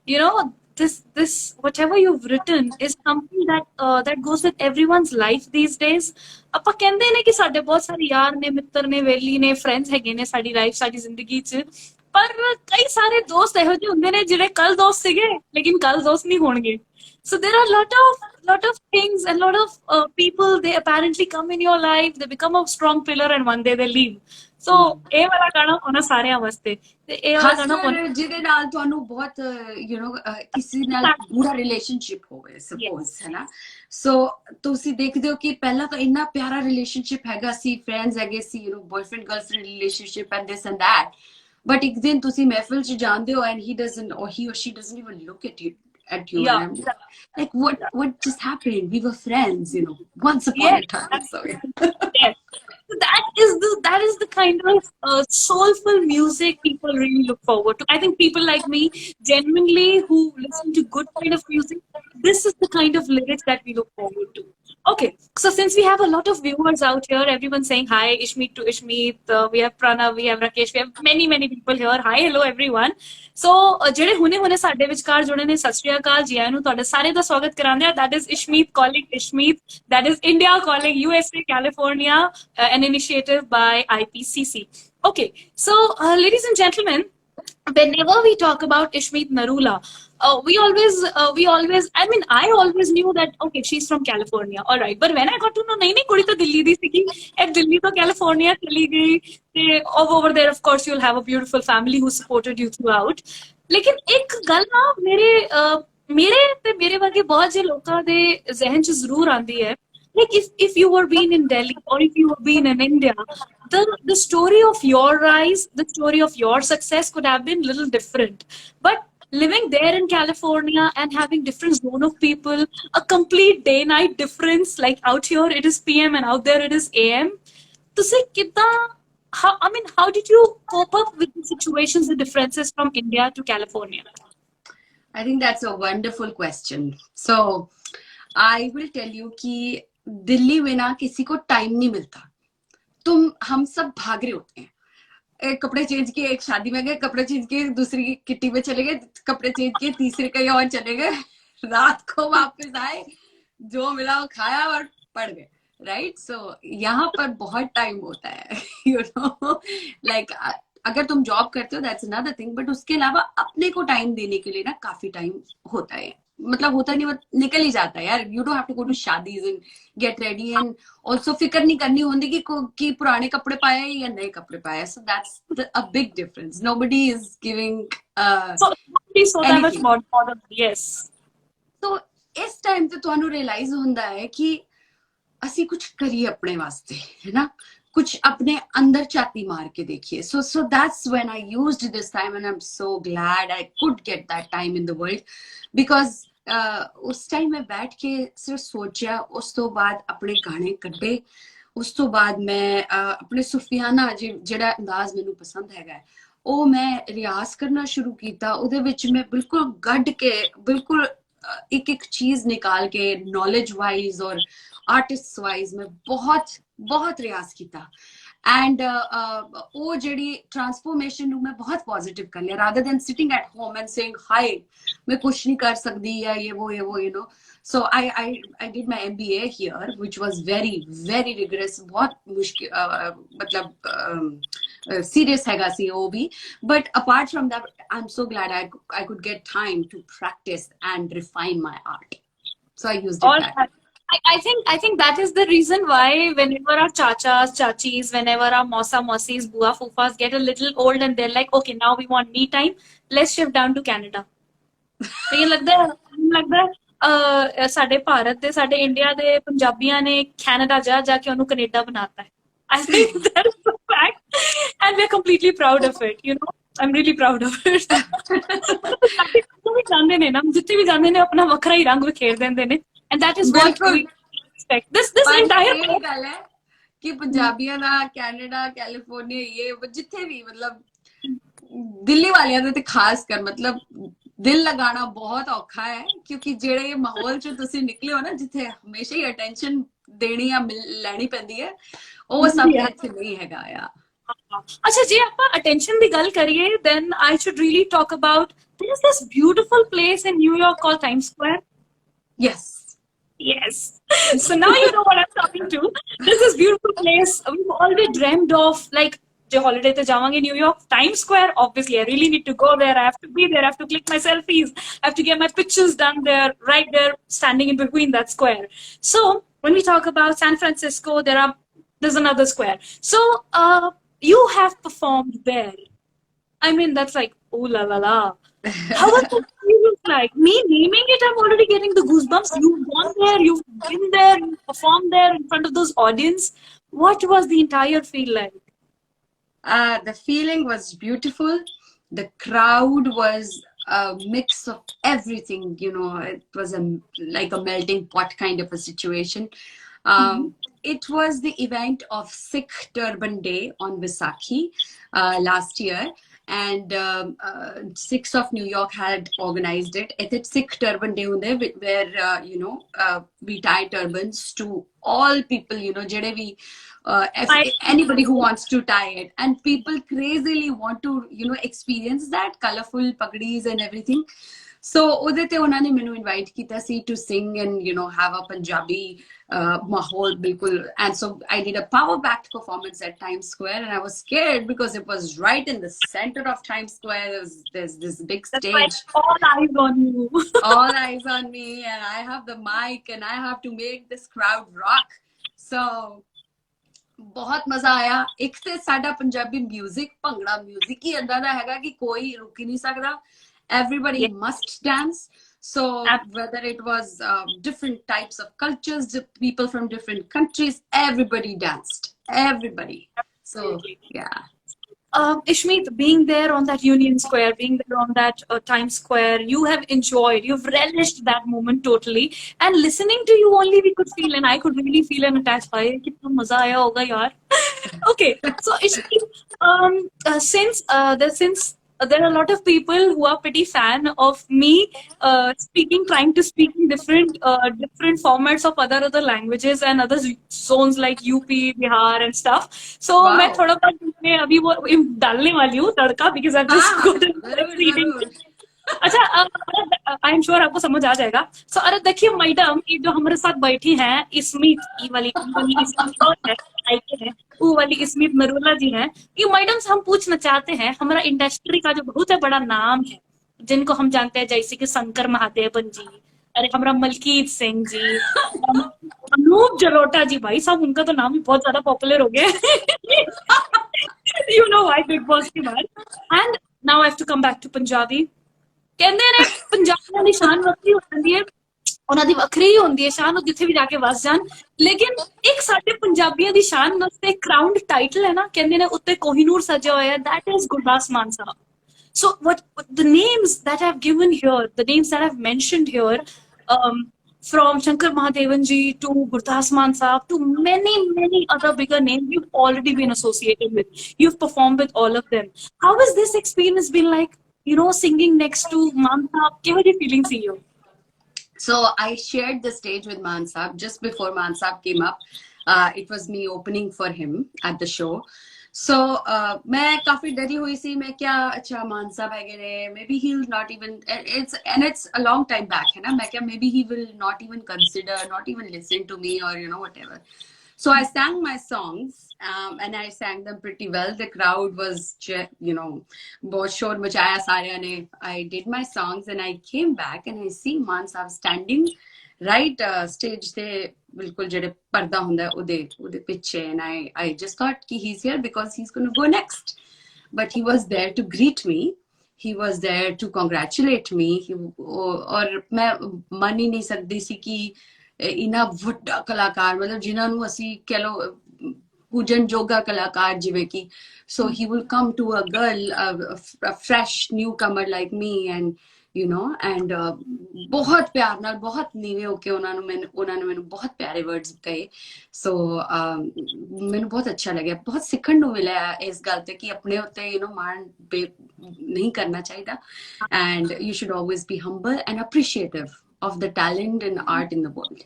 You know, this whatever you've written is something that goes with everyone's life these days. ਆਪਾਂ ਕਹਿੰਦੇ ਨੇ ਕਿ ਸਾਡੇ ਬਹੁਤ ਸਾਰੇ ਯਾਰ ਨੇ ਮਿੱਤਰ ਨੇ ਵੇਲੀ ਨੇ ਫਰੈਂਡਸ ਹੈਗੇ ਨੇ ਸਾਡੀ ਲਾਈਫ ਸਾਡੀ ਜ਼ਿੰਦਗੀ 'ਚ ਪਰ ਕਈ ਸਾਰੇ ਦੋਸਤ ਇਹੋ ਜਿਹੇ ਹੁੰਦੇ ਨੇ ਜਿਹੜੇ ਕੱਲ ਦੋਸਤ ਸੀਗੇ ਲੇਕਿਨ ਕੱਲ ਦੋਸਤ ਨਹੀਂ ਹੋਣਗੇ. So there are lot of things and lot of people, they apparently come in your life, they become a strong pillar and one day they leave. So ਇਹ ਵਾਲਾ ਗਾਣਾ ਉਹਨਾਂ ਸਾਰਿਆਂ ਵਾਸਤੇ ਤੇ ਇਹ ਵਾਲਾ ਗਾਣਾ ਜਿਹਦੇ ਨਾਲ ਤੁਹਾਨੂੰ ਬਹੁਤ ਯੂ نو ਕਿਸੇ ਨਾਲ ਪੂਰਾ ਰਿਲੇਸ਼ਨਸ਼ਿਪ ਹੋਵੇ ਸਪੋਜ਼ ਹੈ ਨਾ. ਸੋ ਤੁਸੀਂ ਦੇਖਦੇ ਹੋ ਕਿ ਪਹਿਲਾਂ ਤਾਂ ਇੰਨਾ ਪਿਆਰਾ ਰਿਲੇਸ਼ਨਸ਼ਿਪ ਹੈਗਾ ਸੀ ਫਰੈਂਡਸ ਹੈਗੇ ਸੀ you نو boyfriend girlfriend relationship and this and that but ਇੱਕ ਦਿਨ ਤੁਸੀਂ ਮਹਿਫਿਲ 'ਚ ਜਾਂਦੇ ਹੋ and he or she doesn't even look at you and I'm like what just happened? We were friends, you know, once upon a time. So yes. That is the kind of soulful music people really look forward to. I think people like me genuinely who listen to good kind of music, this is the kind of lyrics that we look forward to. Okay, so since we have a lot of viewers out here, everyone saying hi, Ishmeet to Ishmeet. We have Pranav, we have Rakesh, we have many people here. Hi, hello everyone. So ਜਿਹੜੇ ਹੁਣੇ ਸਾਡੇ ਵਿਚਕਾਰ ਜੁੜੇ ਨੇ, ਸਤਿ ਸ਼੍ਰੀ ਅਕਾਲ ਜੀ ਆਇਆਂ ਨੂੰ, ਤੁਹਾਡੇ ਸਾਰੇ ਦਾ ਸਵਾਗਤ ਕਰਾਉਂਦੇ ਆ. That is Ishmeet calling Ishmeet. That is India calling USA, California, an initiative by IPCC. Okay, so ladies and gentlemen, whenever we talk about Ishmeet Narula, we always, I mean, I always knew that, okay, she's from California, all right. But when I got to know, nahi, kudi to Delhi di sigi, Delhi to California chali gayi. Over there, of course, you'll have a beautiful family who supported you throughout. लेकिन एक गल ना मेरे ते मेरे वर्गे बहुत जे लोगों दे जहन च जरूर आंदी है. Like if you were being in Delhi or if you were being in India, the story of your rise, the story of your success could have been a little different. But living there in California and having different zone of people, a complete day-night difference, like out here it is PM and out there it is AM. To say how did you cope up with the situations, the differences from India to California? I think that's a wonderful question. So I will tell you कि दिल्ली में ना किसी को time नहीं मिलता. हम सब भाग रहे होते हैं. एक कपड़े चेंज किए, एक शादी में गए, कपड़े चेंज किए, दूसरी किट्टी में चले गए, कपड़े चेंज किए, तीसरे कहीं और चले गए, रात को वापस आए, जो मिला वो खाया और पड़ गए. राइट. सो यहाँ पर बहुत टाइम होता है. यू नो, लाइक अगर तुम जॉब करते हो दैट्स अनदर थिंग, बट उसके अलावा अपने को टाइम देने के लिए ना काफी टाइम होता है. मतलब होता नहीं, निकल ही जाता है यार. You don't have to go to शादीज and get ready and also फिक्र नहीं करनी होती कि पुराने कपड़े पाए या नए कपड़े पाए. सो that's a big difference. Nobody is giving so that much more yes. तो इस टाइम ते ਤੁਹਾਨੂੰ रियलाइज ਹੁੰਦਾ है कि ਅਸੀਂ कुछ करिए अपने वास्ते, है ना, कुछ अपने अंदर छाती मार के देखिए. So that's when I used this time and I'm so glad I could get that time in the world because उस टाइम मैं बैठ के सिर्फ सोचा, उस तो बाद अपने गाने कड्डे, उस तो बाद मैं अपने सुफियाना ਜਿਹੜਾ अंदाज ਮੈਨੂੰ पसंद हैगा ਉਹ मैं रियाज करना शुरू किया. ਉਹਦੇ ਵਿੱਚ मैं बिल्कुल गढ़ के बिल्कुल एक चीज निकाल के नॉलेज वाइज और आर्टिस्ट वाइज मैं बहुत रियाज किया. एंड वो जेडी ट्रांसफॉर्मेशन मैं बहुत पॉजिटिव कर लिया rather than sitting at home and saying hi मैं कुछ नहीं कर सकती या ये वो you know. So I did my MBA here which was very rigorous. बहुत मुश्किल, मतलब सीरियस हैगा सी वो भी. But apart from that I am so glad I could get time to practise and refine my art. So I used it that. I think that is the reason why whenever our chachas, chachis, whenever our mausa, mausis, bua, fufas get a little old and they're like, okay, now we want me time, let's shift down to Canada. तो ये लगता है साडे भारत दे साडे India दे पंजाबियां ने Canada जाके उन्होंने Canada बनाता है. I think that is a fact and we are completely proud of it, you know. I'm really proud of it. जितने भी जाने ने ना, जितने भी जाने ने अपना वखरा ही रंग बिखेर देंदे ने. And that is what we expect. This entire गल है कि पंजाबियां दा कनाडा, कैलिफोर्निया, ये जिथे भी, मतलब दिल्ली वालियां दे ते खास कर, मतलब दिल लगाना बहुत औखा है क्योंकि जेड़े माहौल चो तुसी निकले हो ना, जिथे हमेशा ही अटेंशन देनी या लैनी पैंदी है, वो सब इत्थे नहीं हैगा यार. अच्छा, जे आप अटेंशन दी गल करिए, then I should really talk about there is this beautiful place in New York called Times Square. Yes. So now you know what I'm talking to. This is beautiful place. We've always dreamed of, like, jo holiday te javange New York, Times Square. Obviously, I really need to go there. I have to be there. I have to click my selfies. I have to get my pictures done there, right there, standing in between that square. So when we talk about San Francisco, there's another square. So you have performed there. I mean, that's like, ooh la la la. How was the experience like? Me naming it, I'm already getting the goosebumps. You've gone there, you've been there, you performed there in front of those audience. What was the entire feel like? The feeling was beautiful. The crowd was a mix of everything, you know. It was like a melting pot kind of a situation. It was the event of Sikh Turban Day on Vaisakhi last year. and 6 of New York had organized it. It's Sikh Turban Day where we tie turbans to all people, jede we if anybody who wants to tie it, and people crazily want to experience that colorful pagdis and everything. So ਉਹਦੇ ਤੇ ਉਹਨਾਂ ਨੇ ਮੈਨੂੰ invite ਕੀਤਾ ਸੀ to sing and have a Punjabi mahol bilkul. And so I did a power packed performance at Times Square, and I was scared because it was right in the center of Times Square. There's this big stage. All eyes on you. All eyes on me, and I have the mic and I have to make this crowd rock. So बहुत मजा आया. एक ते साडा Punjabi music bhangra music ही इदां दा हैगा कि कोई रुक ही नहीं सकदा. Everybody must dance. So whether it was different types of cultures, people from different countries, everybody danced. Everybody. So yeah. Ishmeet, being there on that Union Square, being there on that Times Square, you have enjoyed, you've relished that moment totally. And listening to you only, we could feel, and I could really feel and attach. Kitna maza aaya hoga yaar. Okay, so Ishmeet, since there are a lot of people who are pretty fan of me trying to speak in different formats of other languages and other zones like UP, Bihar and stuff. So Wow. मैं थोड़ा बहुत अभी वो डालने वाली हूँ तड़का because I've just gotten reading. अच्छा, I am sure आपको समझ आ जाएगा. सो अरे देखिए मैडम, ये जो हमारे साथ बैठी हैं स्मिथ, ई वाली वो वाली स्मिथ नरूला जी हैं, ये मैडम से हम पूछना चाहते हैं, हमारा इंडस्ट्री का जो बहुत बड़ा नाम है जिनको हम जानते हैं, जैसे कि शंकर महादेवन जी, अरे हमारा मलकीत सिंह जी, अनूप जलोटा जी, भाई साहब उनका तो नाम भी बहुत ज्यादा पॉपुलर हो गया. You know why, Big Boss के बाद. And now I have to come back to Punjabi. ਕਹਿੰਦੇ ਨੇ ਪੰਜਾਬੀਆਂ ਦੀ ਸ਼ਾਨ ਵੱਖਰੀ ਹੋ ਜਾਂਦੀ ਹੈ, ਉਹਨਾਂ ਦੀ ਵੱਖਰੀ ਹੁੰਦੀ ਹੈ ਸ਼ਾਨ, ਉਹ ਜਿੱਥੇ ਵੀ ਜਾ ਕੇ ਵਸ ਜਾਣ. ਲੇਕਿਨ ਇੱਕ ਸਾਡੇ ਪੰਜਾਬੀਆਂ ਦੀ ਸ਼ਾਨ ਵਾਸਤੇ ਕਰਾਊਂਡ ਟਾਈਟਲ ਹੈ ਨਾ, ਕਹਿੰਦੇ ਨੇ ਉੱਤੇ ਕੋਹੀਨੂਰ ਸਜਿਆ ਹੋਇਆ ਹੈ, that is Gurdas Maan Sahib. So what the names that I've given here, the names that I've mentioned here, from Shankar Mahadevan ji to Gurdas Maan Saab to many other bigger names you've already been associated with. You've performed with all of them. How has this experience been like, singing next to Maan Saab? Keho ji feeling see you? So I shared the stage with Maan Saab just before Maan Saab came up. It was me opening for him at the show. So मैं काफी डरी हुई सी, मैं क्या अच्छा मान साहब है, maybe he'll not even, it's a long time back है ना, मैं क्या maybe he will not even consider, not even listen to me or whatever. So I sang my songs and I sang them pretty well. The crowd was बहुत शोर मचाया सारे ने. I did my songs and I came back and I see Maan Saab standing right stage te बिल्कुल जेडे पर्दा हुंदा है उदे पिछे, and I just thought कि he's here because he's going to go next. But he was there to greet me, he was there to congratulate me. और मैं मान ही नहीं सकती सी कि इना ਵੱਡਾ ਕਲਾਕਾਰ, मतलब जिन्हां ਨੂੰ ਅਸੀਂ कह लो पूजन जोगा कलाकार जिवे की. So he will come to a girl, a fresh newcomer like me, and and बहुत प्यार नाल बहुत नीवे होके उन्होंने मैंने बहुत प्यारे वर्ड्स कहे. So मैंने बहुत अच्छा लगा, बहुत सीखण नूं मिला इस गल ते कि अपने उत्ते मान नहीं करना चाहिए, and you should always be humble and appreciative of the talent and art in the world.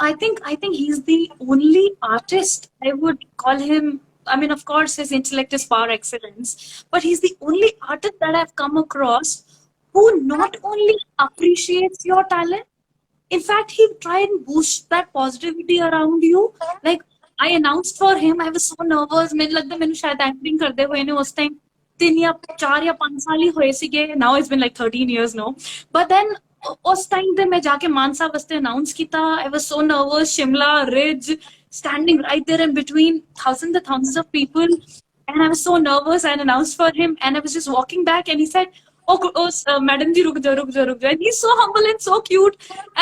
I think he's the only artist, I would call him. I mean, of course, his intellect is par excellence, but he's the only artist that I've come across who not only appreciates your talent, in fact, he tried and boost that positivity around you. Like, I announced for him, I was so nervous. मुझे लगता है मैंने शायद acting करते हुए ने उस time 3 या 4 या 5 साल ही हुए सीगे. Now it's been like 13 years now. But then उस टाइम पे मैं जाके मान साहब वास्ते अनाउंस किया. I was so nervous. Shimla Ridge, standing right there in between thousands and thousands of people, and I was so nervous. I announced for him, and I was just walking back, and he said, "Oh, madam ji, ruk ja." And he's so humble and so cute,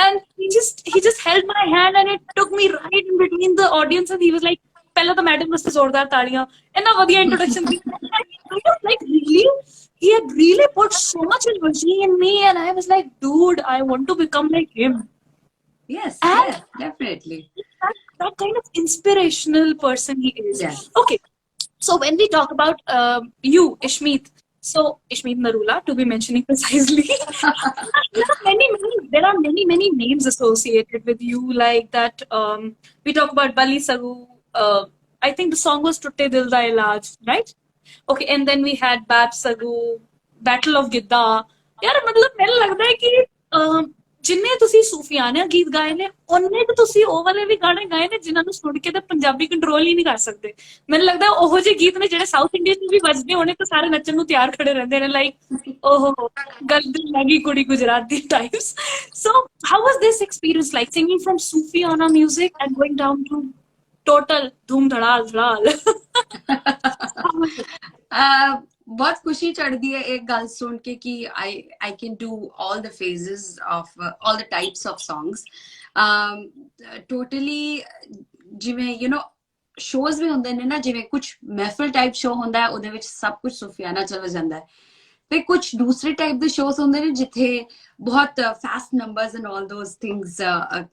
and he just held my hand, and it took me right in between the audience, and he was like, "Pehla to madam waste zordar taaliyan." And a vadiya introduction. I was like, really? He had really put so much energy in me, and I was like, dude, I want to become like him. Yes, And yes, definitely. that kind of inspirational person he is. Yes. Okay. So when we talk about you, Ishmeet, so Ishmeet Narula, to be mentioning precisely, there are many names associated with you, like that. We talk about Bali Sagu. I think the song was Tutte Dil Da Ilaj, right? Okay, and then we had Bab Sagu, Battle of Gidda. यार मतलब ਮੈਨੂੰ ਲੱਗਦਾ ਹੈ ਕਿ ਜਿੰਨੇ ਤੁਸੀਂ ਸੂਫੀਆਨਾ ਗੀਤ ਗਾਏ ਨੇ ਉਹਨੇ ਕਿ ਤੁਸੀਂ ਉਹ ਵਾਲੇ ਵੀ ਗਾਣੇ ਗਾਏ ਨੇ ਜਿਨ੍ਹਾਂ ਨੂੰ ਸੁਣ ਕੇ ਤਾਂ ਪੰਜਾਬੀ ਕੰਟਰੋਲ ਹੀ ਨਹੀਂ ਕਰ ਸਕਦੇ ਮੈਨੂੰ ਲੱਗਦਾ ਉਹੋ ਜਿਹੇ ਗੀਤ ਨੇ ਜਿਹੜੇ ਸਾਊਥ ਇੰਡੀਅਨ ਚ ਵੀ ਵੱਜਦੇ ਹੋਣੇ ਤਾਂ ਸਾਰੇ ਨੱਚਣ ਨੂੰ ਤਿਆਰ ਖੜੇ ਰਹਿੰਦੇ ਨੇ ਲਾਈਕ ਓਹੋ ਗਲਦੀ ਲੱਗੀ ਕੁੜੀ ਗੁਜਰਾਤ ਦੀ types so how was this experience like singing from Sufiana music and going down to total धूम धड़ाल धड़ाल बहुत खुशी चढ़ती है एक गल सुन के कि I can do all the phases of all the types of songs totally ਜਿਵੇਂ you know shows ਵੀ ਹੁੰਦੇ ਨੇ ਨਾ ਜਿਵੇਂ ਕੁਝ ਮਹਿਫਿਲ ਟਾਈਪ ਸ਼ੋ ਹੁੰਦਾ ਹੈ ਉਹਦੇ ਵਿੱਚ ਸਭ ਕੁਝ ਸੂਫੀਆਨਾ ਚਲਾ ਜਾਂਦਾ ਹੈ ਤੇ ਕੁਝ ਦੂਸਰੇ ਟਾਈਪ ਦੇ ਸ਼ੋਜ਼ ਹੁੰਦੇ ਨੇ ਜਿੱਥੇ ਬਹੁਤ fast numbers and all those things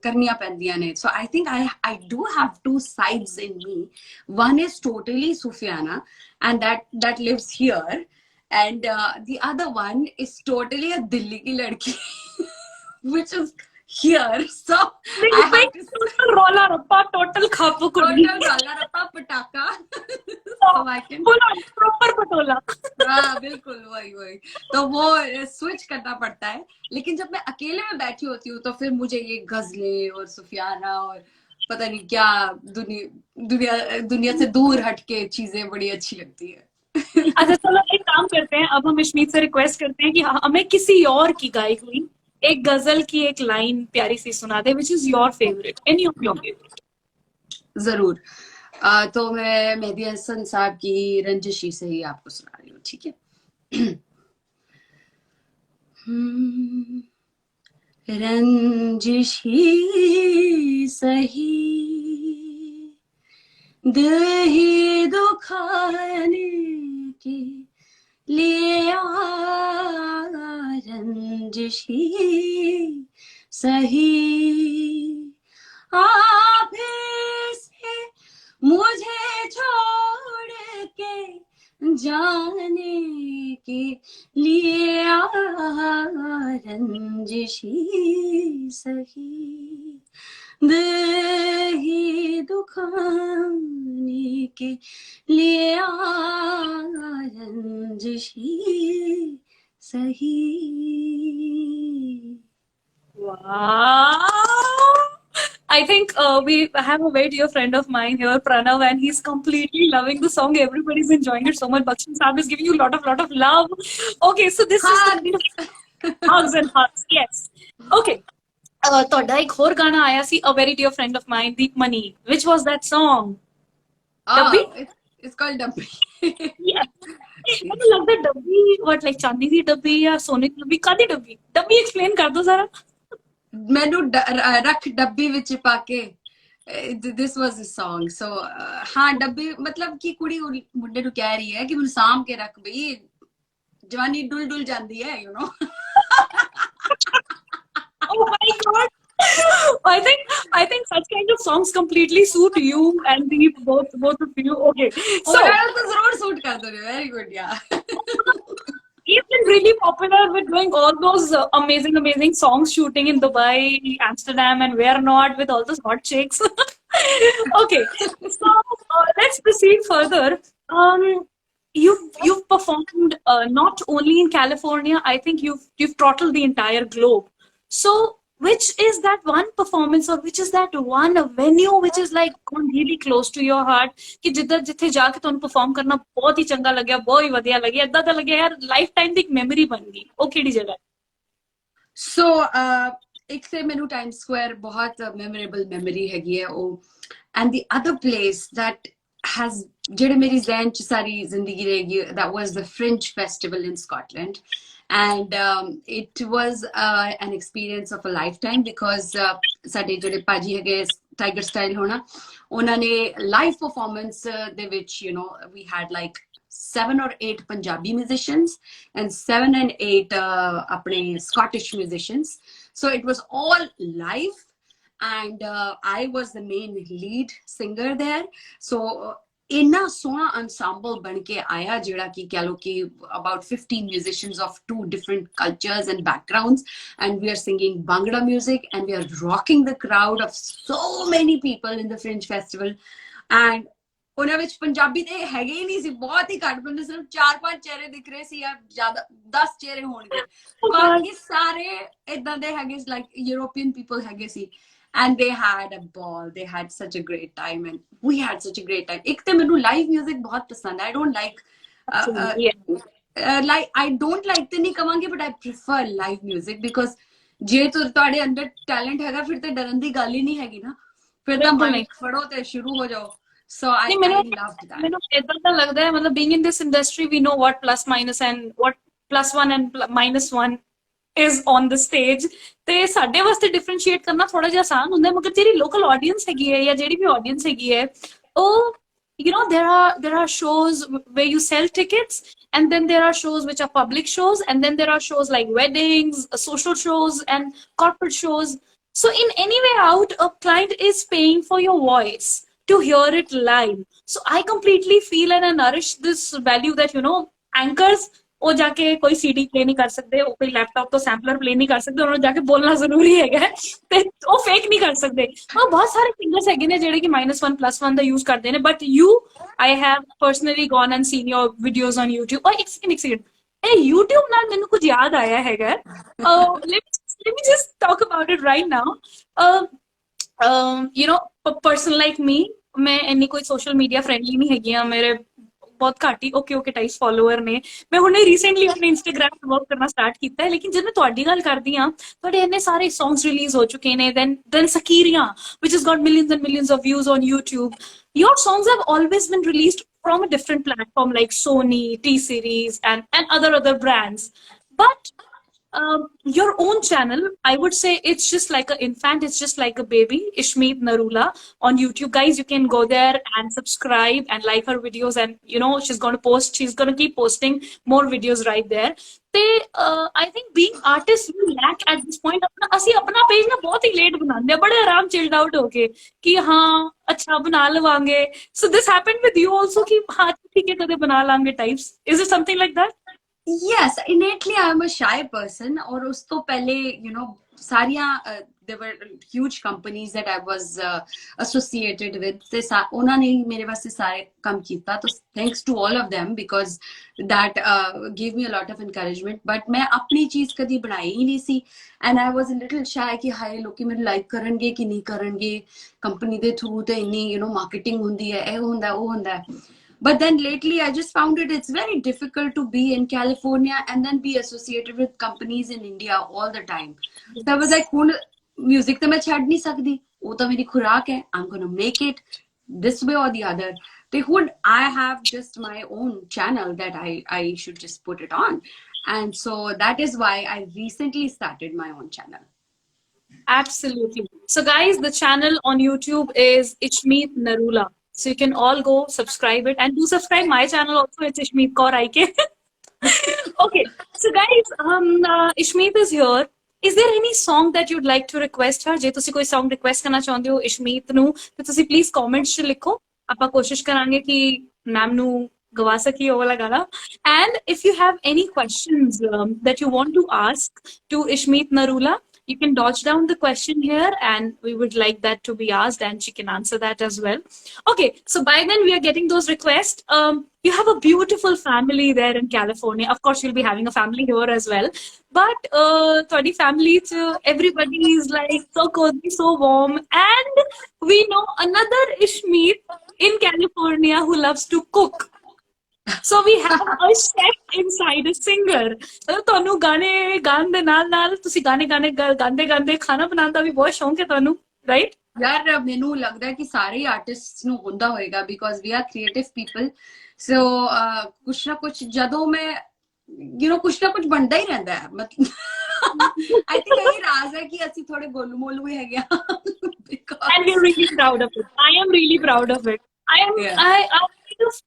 ਕਰਨੀਆਂ ਪੈਂਦੀਆਂ ਨੇ so I think I do have two sides in me. One is totally Sufyana and that lives here and the other one is totally a Dilli ki ladki which is here so I have to rolla rappa total khapu kudi total rolla rappa pataka so I can proper patola हाँ बिल्कुल वही तो वो switch करना पड़ता है लेकिन जब मैं अकेले में बैठी होती हूँ तो फिर मुझे ये गजलें और सुफियाना और पता नहीं क्या दुनिया से दूर हटके चीजें बड़ी अच्छी लगती है अच्छा चलो एक काम करते हैं अब हम इशमीत से रिक्वेस्ट करते हैं कि हमें किसी और की गाई हुई एक गजल की एक लाइन प्यारी सी सुना दे which is your favourite any of your favourite जरूर तो मैं मेहदी हसन साहब की रंजिशी से ही आपको सुना रही हूँ ठीक है रंजिशी सही दिल ही दुखाने के लिए रंजिशी सही आप से मुझे छोड़ के जाने के लिए रंजिशी सही दिल ही दुखाने के लिए रंजिशी सही wow I think we have a very dear friend of mine here, Pranav, and he's completely loving the song. Everybody's enjoying it so much. Bakshan Saab is giving you a lot of love. Okay, so this is the hugs and hugs. Yes. Okay. ਤੁਹਾਡਾ ਇੱਕ ਹੋਰ ਗਾਣਾ ਆਇਆ ਸੀ a very dear friend of mine, Deep Mani. Which was that song? Dabbi? It's called Dabbi. Yes. ਮੈਨੂੰ ਲੱਗਦਾ ਡੱਬੀ what like ਚਾਂਦੀ ਦੀ ਡੱਬੀ ਜਾਂ ਸੋਨੇ ਦੀ ਡੱਬੀ ਕਾਦੀ ਡੱਬੀ ਡੱਬੀ ਐਕਸਪਲੇਨ ਕਰ ਦੋ ਜ਼ਰਾ ਮੈਨੂੰ ਰੱਖ ਡੱਬੀ ਵਿੱਚ ਪਾ ਕੇ this was the song so ਹਾਂ ਡੱਬੀ ਮਤਲਬ ਕਿ ਕੁੜੀ ਮੁੰਡੇ ਨੂੰ ਕਹਿ ਰਹੀ ਹੈ ਕਿ ਮੈਨੂੰ ਸਾਂਭ ਕੇ ਰੱਖ ਬਈ ਜਵਾਨੀ ਡੁੱਲ ਜਾਂਦੀ ਹੈ you know oh my god I think such kind of songs completely suit you and the both of you okay so तो जरूर सूट कर दो very good yeah He's been really popular with doing all those amazing songs shooting in Dubai, Amsterdam, and where not with all those hot chicks. Okay, so let's proceed further. You've performed not only in California. I think you've throttled the entire globe. So which is that one performance or which is that one venue which is like gone really close to your heart ਕਿ ਜਿੱਥੇ ਜਾ ਕੇ ਤੁਹਾਨੂੰ perform ਕਰਨਾ ਬਹੁਤ ਹੀ ਚੰਗਾ ਲੱਗਿਆ ਬਹੁਤ ਹੀ ਵਧੀਆ ਲੱਗਿਆ ਏਦਾਂ ਦਾ ਲੱਗਿਆ ਯਾਰ ਲਾਈਫ ਟਾਈਮ ਦੀ ਇੱਕ ਮੈਮਰੀ ਬਣ ਗਈ ਉਹ ਕਿਹੜੀ ਜਗ੍ਹਾ ਸੋ ਇੱਕ ਤੇ ਮੈਨੂੰ ਟਾਈਮ ਸਕੁਆਇਰ ਬਹੁਤ ਮੈਮੋਰੇਬਲ ਮੈਮਰੀ ਹੈਗੀ ਹੈ ਉਹ and the other place that has ਜਿਹੜੇ ਮੇਰੀ ਜ਼ਹਿਨ ਚ ਸਾਰੀ ਜ਼ਿੰਦਗੀ ਰਹੇਗੀ that was the Fringe Festival in Scotland and it was an experience of a lifetime because ਸਾਡੇ ਜਿਹੜੇ ਭਾਜੀ ਹੈਗੇ ਟਾਈਗਰ ਸਟਾਈਲ ਹੋਣਾ ਉਹਨਾਂ ਨੇ ਲਾਈਵ ਪਰਫਾਰਮੈਂਸ ਦੇ ਵਿੱਚ you know we had like 7 or 8 Punjabi musicians and 7 and 8 ਆਪਣੇ Scottish musicians so it was all live and I was the main lead singer there so ਇੰਨਾ ਸੋਹਣਾ ensemble ਬਣ ਕੇ ਆਇਆ ਜਿਹੜਾ ਕਿ ਕਹਿ ਲੋ ਕਿ about 15 musicians of 2 different cultures and backgrounds, and we are singing Bhangra music and we are rocking the crowd of so many people in the Fringe Festival. And ਉਹਨਾਂ ਵਿੱਚ ਪੰਜਾਬੀ ਤੇ ਹੈਗੇ ਹੀ ਨਹੀਂ ਸੀ, ਬਹੁਤ ਹੀ ਘੱਟ ਬੰਦੇ, ਸਿਰਫ 4-5 ਚਿਹਰੇ ਦਿਖ ਰਹੇ ਸੀ, ਜਾਂ ਜ਼ਿਆਦਾ 10 ਚਿਹਰੇ ਹੋਣਗੇ, ਬਾਕੀ ਸਾਰੇ ਇਦਾਂ ਦੇ ਹੈਗੇ, ਲਾਈਕ ਯੂਰੋਪੀਅਨ ਪੀਪਲ ਹੈਗੇ ਸੀ। And they had a ball, they had such a great time, and we had such a great time. Ek te mainu live music bahut pasand hai. I don't like like I don't like te nahi kavangi, but I prefer live music because je ਤੁਹਾਡੇ ਅੰਦਰ talent ਹੈਗਾ ਫਿਰ ਤੇ ਡਰਨ ਦੀ ਗੱਲ ਹੀ ਨਹੀਂ ਹੈਗੀ ਨਾ, ਫਿਰ ਤਾਂ ਮਾਈਕ ਫੜੋ ਤੇ ਸ਼ੁਰੂ ਹੋ ਜਾਓ। So I loved that. ਮੈਨੂੰ ਇਦਾਂ ਦਾ ਲੱਗਦਾ ਹੈ, ਮਤਲਬ being in this industry we know what plus minus and what +1 and -1 is on the stage, ਤੇ ਸਾਡੇ ਵਾਸਤੇ ਡਿਫਰੈਂਸ਼ੀਏਟ ਕਰਨਾ ਥੋੜਾ ਜਿਹਾ ਆਸਾਨ ਹੁੰਦਾ, ਮਗਰ ਜਿਹੜੀ ਲੋਕਲ ਆਡੀਅנס ਹੈਗੀ ਹੈ ਜਾਂ ਜਿਹੜੀ ਵੀ ਆਡੀਅנס ਹੈਗੀ ਹੈ, ਉਹ you know there are shows where you sell tickets, and then there are shows which are public shows, and then there are shows like weddings, social shows and corporate shows. So in any way out, a client is paying for your voice to hear it live. So I completely feel and nourish this value that, you know, anchors ਉਹ ਜਾ ਕੇ ਕੋਈ CD play ਨਹੀਂ ਕਰ ਸਕਦੇ, ਉਹ ਕੋਈ laptop ਤੋਂ ਸੈਂਪਲਰ play ਨਹੀਂ ਕਰ ਸਕਦੇ, ਉਹਨਾਂ ਨੂੰ ਜਾ ਕੇ ਬੋਲਣਾ ਜ਼ਰੂਰੀ ਹੈਗਾ, ਤੇ ਉਹ ਫੇਕ ਨਹੀਂ ਕਰ ਸਕਦੇ। ਹਾਂ, ਬਹੁਤ ਸਾਰੇ ਸਿੰਗਰਸ ਹੈਗੇ ਨੇ ਜਿਹੜੇ ਕਿ -1 +1 ਦਾ ਯੂਜ਼ ਕਰਦੇ ਨੇ, but I have personally gone and seen your videos on YouTube. Oh, ਇੱਕ second, ਇਹ YouTube ਨਾਲ ਮੈਨੂੰ ਕੁਝ ਯਾਦ ਆਇਆ ਹੈਗਾ। Let me just talk about it right now. You know, person like me, ਮੈਂ ਇੰਨੀ ਕੋਈ ਸੋਸ਼ਲ ਮੀਡੀਆ ਫਰੈਂਡਲੀ ਨਹੀਂ ਹੈਗੀ ਆ, ਮੇਰੇ ਬਹੁਤ ਘੱਟ ਹੀ ਓਕੇ ਟਾਈਪ ਫੋਲੋਅਰ ਨੇ। ਮੈਂ ਹੁਣੇ ਰੀਸੈਂਟਲੀ ਆਪਣੇ ਇੰਸਟਾਗ੍ਰਾਮ ਤੇ ਵਰਕ ਕਰਨਾ ਸਟਾਰਟ ਕੀਤਾ ਹੈ, ਲੇਕਿਨ ਜਦ ਮੈਂ ਤੁਹਾਡੀ ਗੱਲ ਕਰਦੀ ਹਾਂ, ਤੁਹਾਡੇ ਇੰਨੇ ਸਾਰੇ ਸੌਂਗਸ ਰਿਲੀਜ਼ ਹੋ ਚੁੱਕੇ ਨੇ, then Sakiria, which has got millions and millions of views on YouTube. Your songs have always been released from a different platform like Sony, T-Series and other brands, but your own channel, I would say it's just like an infant, it's just like a baby, Ishmeet Narula on YouTube. Guys, you can go there and subscribe and like her videos, and you know she's going to keep posting more videos right there. I think being artists we lack at this point. ਅਸੀਂ ਆਪਣਾ page ਨਾ ਬਹੁਤ ਹੀ late ਬਣਾਉਂਦੇ ਆ, ਬੜੇ ਆਰਾਮ chilled out ਹੋ ਕੇ ਕਿ ਹਾਂ ਅੱਛਾ ਬਣਾ ਲਵਾਂਗੇ। So this happened with you also ਕਿ ਹਾਂ ਠੀਕ ਹੈ ਕਦੇ ਬਣਾ ਲਾਂਗੇ types? Is it something like that? Yes, innately I am a shy person. और उस तो पहले, you know, सारियां there were huge companies that I was associated with. ते उन्होंने मेरे वास्ते सारे काम किया, तो thanks to all of them because that gave me a lot of encouragement. But मैं अपनी चीज कभी बनाई ही नहीं सी, and I was a little shy कि हाय लोग मेरे लाइक करनगे कि नहीं करनगे, कंपनी दे थ्रू ते इन्नी you know marketing हुंदी है, ये हुंदा है, वो हुंदा है। But then lately I just found it's very difficult to be in California and then be associated with companies in India all the time. So I was like, music to main chhad nahi sakdi, wo to meri khuraak hai, I'm going to make it this way or the other. So I have just my own channel that I should just put it on, and so that is why I recently started my own channel. Absolutely. So guys, the channel on YouTube is Ishmeet Narula. So you can all go subscribe it, and do subscribe my channel also. It's Ishmeet Kaur IK. Okay. So guys, Ishmeet is here. Is there any song that you'd like to request her? Je tusi koi song request karna chaਹੁੰਦੇ ਹੋ Ishmeet ਨੂੰ, ਤੇ ਤੁਸੀਂ please comments ਚ ਲਿਖੋ, ਆਪਾਂ ਕੋਸ਼ਿਸ਼ ਕਰਾਂਗੇ ਕਿ ਮੈਮ ਨੂੰ ਗਵਾ ਸਕੀਏ ਉਹ ਵਾਲਾ ਗਾਣਾ। And if you have any questions that you want to ask to Ishmeet Narula, you can dodge down the question here and we would like that to be asked, and she can answer that as well. Okay, so by then we are getting those requests. You have a beautiful family there in California. Of course, you'll be having a family here as well. But ਤੁਹਾਡੀ family too, everybody is like so cozy, so warm. And we know another Ishmeet in California who loves to cook. So we have a chef inside a singer. ਤੁਹਾਨੂੰ ਗਾਣੇ ਗਾਣ ਦੇ ਨਾਲ ਤੁਸੀਂ ਗਾਣੇ ਗਾਉਂਦੇ ਖਾਣਾ ਬਣਾਉਣ ਦਾ ਵੀ ਬਹੁਤ ਸ਼ੌਂਕ ਹੈ ਤੁਹਾਨੂੰ, ਰਾਈਟ? ਯਾਰ ਮੈਨੂੰ ਲੱਗਦਾ ਕਿ ਸਾਰੇ ਆਰਟਿਸਟਸ ਨੂੰ ਹੁੰਦਾ ਹੋਏਗਾ because we are creative people. So ਕੁਛ ਨਾ ਕੁਛ ਜਦੋਂ ਮੈਂ you know ਕੁਛ ਨਾ ਕੁਛ ਬਣਦਾ ਹੀ ਰਹਿੰਦਾ ਹੈ, ਮਤਲਬ I think ਇਹ ਰਾਜ਼ ਹੈ ਕਿ ਅਸੀਂ ਥੋੜੇ ਗੋਲੂ ਮੋਲੂ ਹੀ ਹੈਗੇ ਆ। And we're really proud of it. I am really proud of it.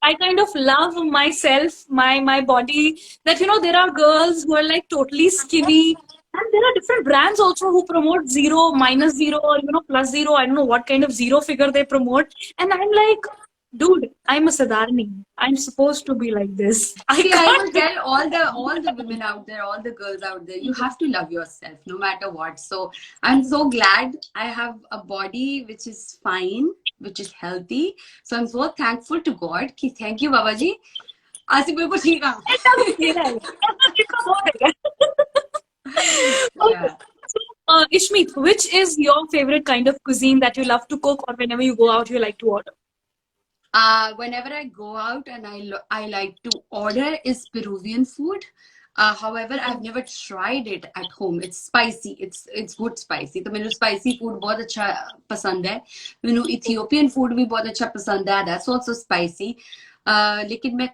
I kind of love myself, my body, that you know there are girls who are like totally skinny, and there are different brands also who promote 0, -0, or you know +0. I don't know what kind of zero figure they promote, and I'm like, Dude, I'm a Sadarni. I'm supposed to be like this. I See, I will can't be. tell all the women out there, all the girls out there, you have to love yourself no matter what. So I'm so glad I have a body which is fine, which is healthy. So I'm so thankful to God. Ki thank you, Babaji. Asif बिल्कुल ठीक ऐसा है. मेरा है, ऐसा देखा वो है. Okay. Yeah. So, Ishmeet, which is your favorite kind of cuisine that you love to cook, or whenever you go out, you like to order? Whenever I go out and I like to order is Peruvian food. However, I've never tried it at home. It's spicy. It's good spicy. तो मेरे spicy food बहुत अच्छा पसंद है. मेरे Ethiopian food भी बहुत अच्छा पसंद है. That's also spicy. लेकिन मैं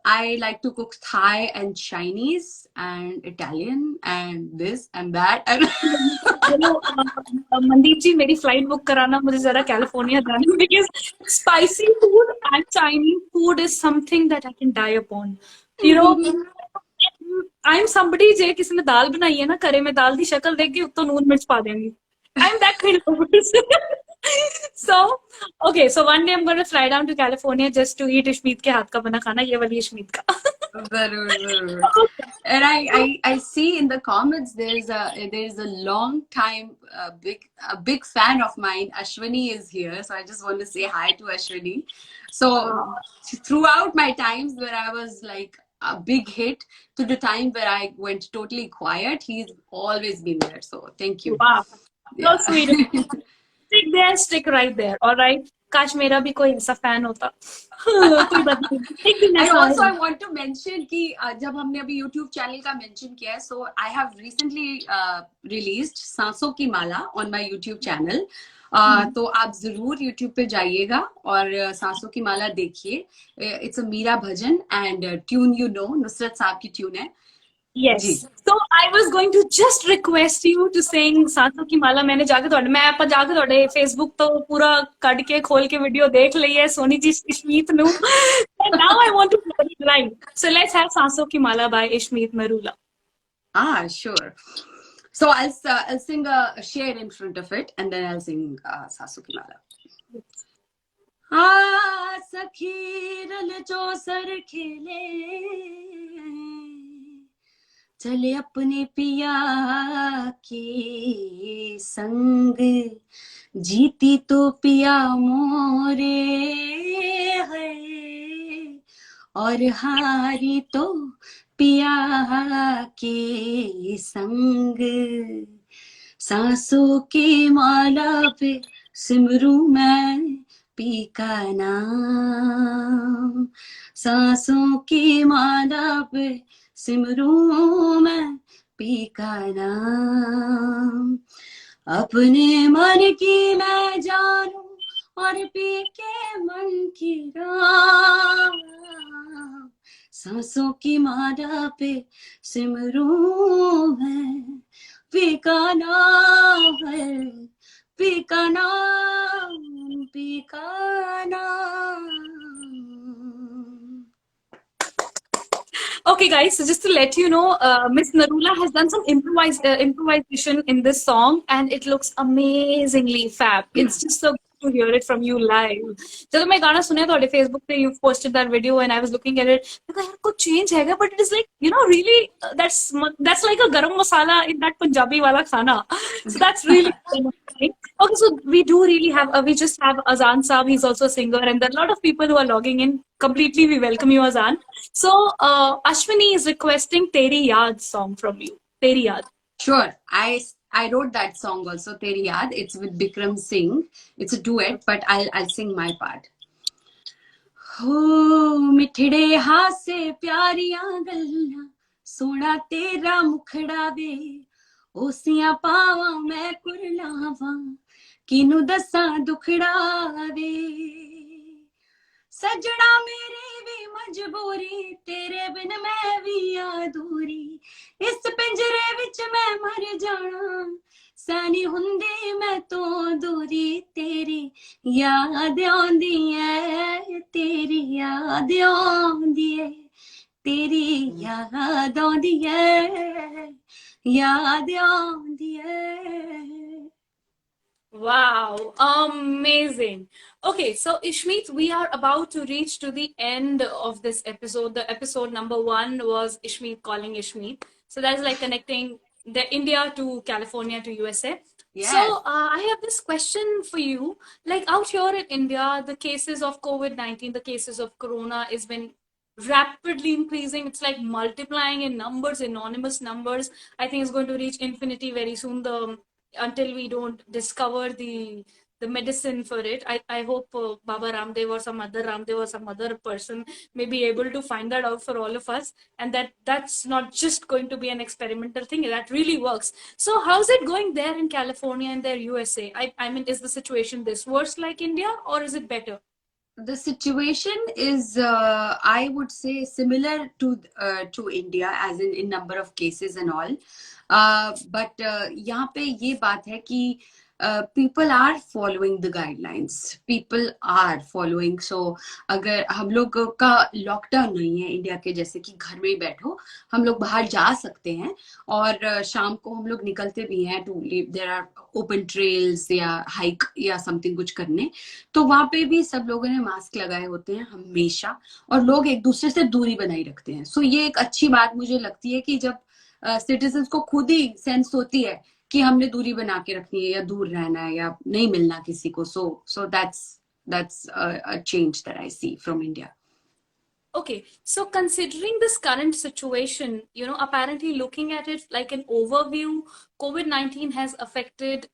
I like to cook Thai and Chinese and Italian and this and that. And Mandeep जी मेरी फ्लाइट बुक कराना मुझे जरा कैलिफोर्निया जाना because spicy food and Chinese food is something that I can die upon you know I am somebody जे किसी ने दाल बनाई है ना घरे में दाल दी शक्ल देख के उत्तों नून मिर्च पा देंगी I am that kind of person so okay so one day I'm going to fly down to California just to eat Ishmeet के हाथ का बना खाना ये वाली Ishmeet का Zarur, zarur. And I see in the comments there's a long time big fan of mine. Ashwini is here, so I just want to say hi to Ashwini. So throughout my times where I was like a big hit to the time where I went totally quiet, he's always been there. So thank you. wow so Yeah. sweet stick there stick right there all right काश मेरा भी कोई ऐसा fan होता कोई बात नहीं एक दिन And ऐसा also I होगा want to mention कि जब हमने अभी YouTube चैनल का mention किया है, so I have recently released सांसों की माला on my YouTube channel. तो आप जरूर YouTube पे जाइएगा और सांसों की माला देखिए. It's a Meera bhajan and tune Nusrat साहब की tune है. Yes. Ji. So I was going to just request you to sing सांसों की माला मैंने जाके ਤੁਹਾਡੇ मैं ਆਪਾਂ ਜਾके ਤੁਹਾਡੇ Facebook ਤੋਂ ਪੂਰਾ ਕੱਢ ਕੇ ਖੋਲ ਕੇ ਵੀਡੀਓ ਦੇਖ ਲਈ ਹੈ ਸੋਨੀ ਜੀ ਇਸ਼ਮੀਤ ਨੂੰ and now I want to play it live. So let's have सांसों की माला by Ishmeet Narula. Sure. So I'll sing a share in front of it and then I'll sing सांसों की माला. सखी रल जो सर खेले चले अपने पिया के संग जीती तो पिया मोरे है और हारी तो पिया के संग सांसों की माला पे सिमरू मैं पी का नाम सांसों की माला पे सिमरू मैं पी का नाम अपने मन की मैं जानू और पी के मन की राम सांसों की माला पे सिमरू मैं पी का नाम है पी का नाम पी का नाम. Okay, guys. So just to let you know, Miss Narula has done some improvisation in this song, and it looks amazingly fab. It's just so good to hear it from you live. जब मैं गाना सुना ਤੁਹਾਡੇ Facebook पे you've posted that video and I was looking at it, I thought यार कुछ change हैगा, but it is like really that's like a garam masala in that Punjabi wala khana. So that's really interesting. Okay, so we do really have we just have Azan Saab. He's also a singer, and there are a lot of people who are logging in. Completely, we welcome you, Azan. So Ashwini is requesting Teri Yaad song from you. Teri Yaad. Sure. I wrote that song also, Teri Yaad. It's with Bikram Singh. It's a duet, but I'll sing my part. हो मिठड़े हासे प्यारियां गल्लां सोना तेरा मुखड़ा वे ओसियां पावां मैं कुरलावां किनू दसां दुखड़ा वे सजना मेरी भी मजबूरी तेरे बिन मैं भी अधूरी इस पिंजरे विच मैं मर जाना सैनी हुंदी मैं तो दूरी तेरी याद आंदी है तेरी याद आंदी है तेरी याद आंदी है याद आंदी है. Wow, amazing. Okay, so Ishmeet, we are about to reach to the end of this episode. The episode number one was Ishmeet calling Ishmeet. So that's like connecting the India to California to USA. So Yes. I have this question for you. Like out here in India, the cases of COVID-19, the cases of Corona has been rapidly increasing. It's like multiplying in numbers, enormous numbers. I think it's going to reach infinity very soon. The until we don't discover the medicine for it. I hope Baba Ramdev or some other Ramdev or some other person may be able to find that out for all of us, and that's not just going to be an experimental thing, that really works. So how's it going there in California and there USA? I mean, is the situation this worse like India, or is it better? The situation is, I would say, similar to India, as in number of cases and all. But यहाँ पे ये बात है कि people are following the guidelines. People are following. So अगर हम लोग का लॉकडाउन नहीं है इंडिया के जैसे कि घर में ही बैठो, हम लोग बाहर जा सकते हैं और शाम को हम लोग निकलते भी हैं to there are open trails या हाइक या समथिंग कुछ करने, तो वहां पे भी सब लोगों ने मास्क लगाए होते हैं हमेशा, और लोग एक दूसरे से दूरी बनाई रखते हैं. सो ये एक अच्छी बात मुझे लगती है कि जब सिटीजन्स को खुद ही सेंस होती है कि हमने दूरी बना के रखनी है या दूर रहना है या नहीं मिलना किसी को. So that's a change that I see from India. Okay, so considering this current situation, apparently looking at it like an overview, COVID-19 has affected,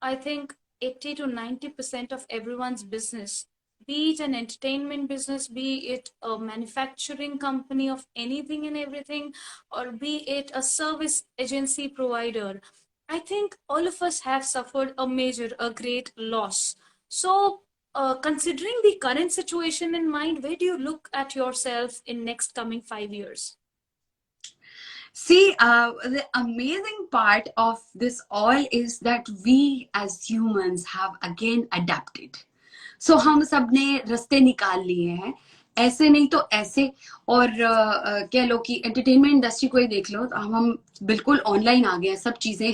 I think, 80 to 90% of everyone's business, be it an entertainment business, be it a manufacturing company of anything and everything, or be it a service agency provider. I think all of us have suffered a great loss. So, considering the current situation in mind, where do you look at yourself in next coming 5 years? See, the amazing part of this all is that we as humans have again adapted. So हम सब ने रास्ते निकाल लिए हैं, ऐसे नहीं तो ऐसे. और कह लो कि एंटरटेनमेंट इंडस्ट्री को ही देख लो, तो हम बिल्कुल ऑनलाइन आ गए हैं सब चीजें.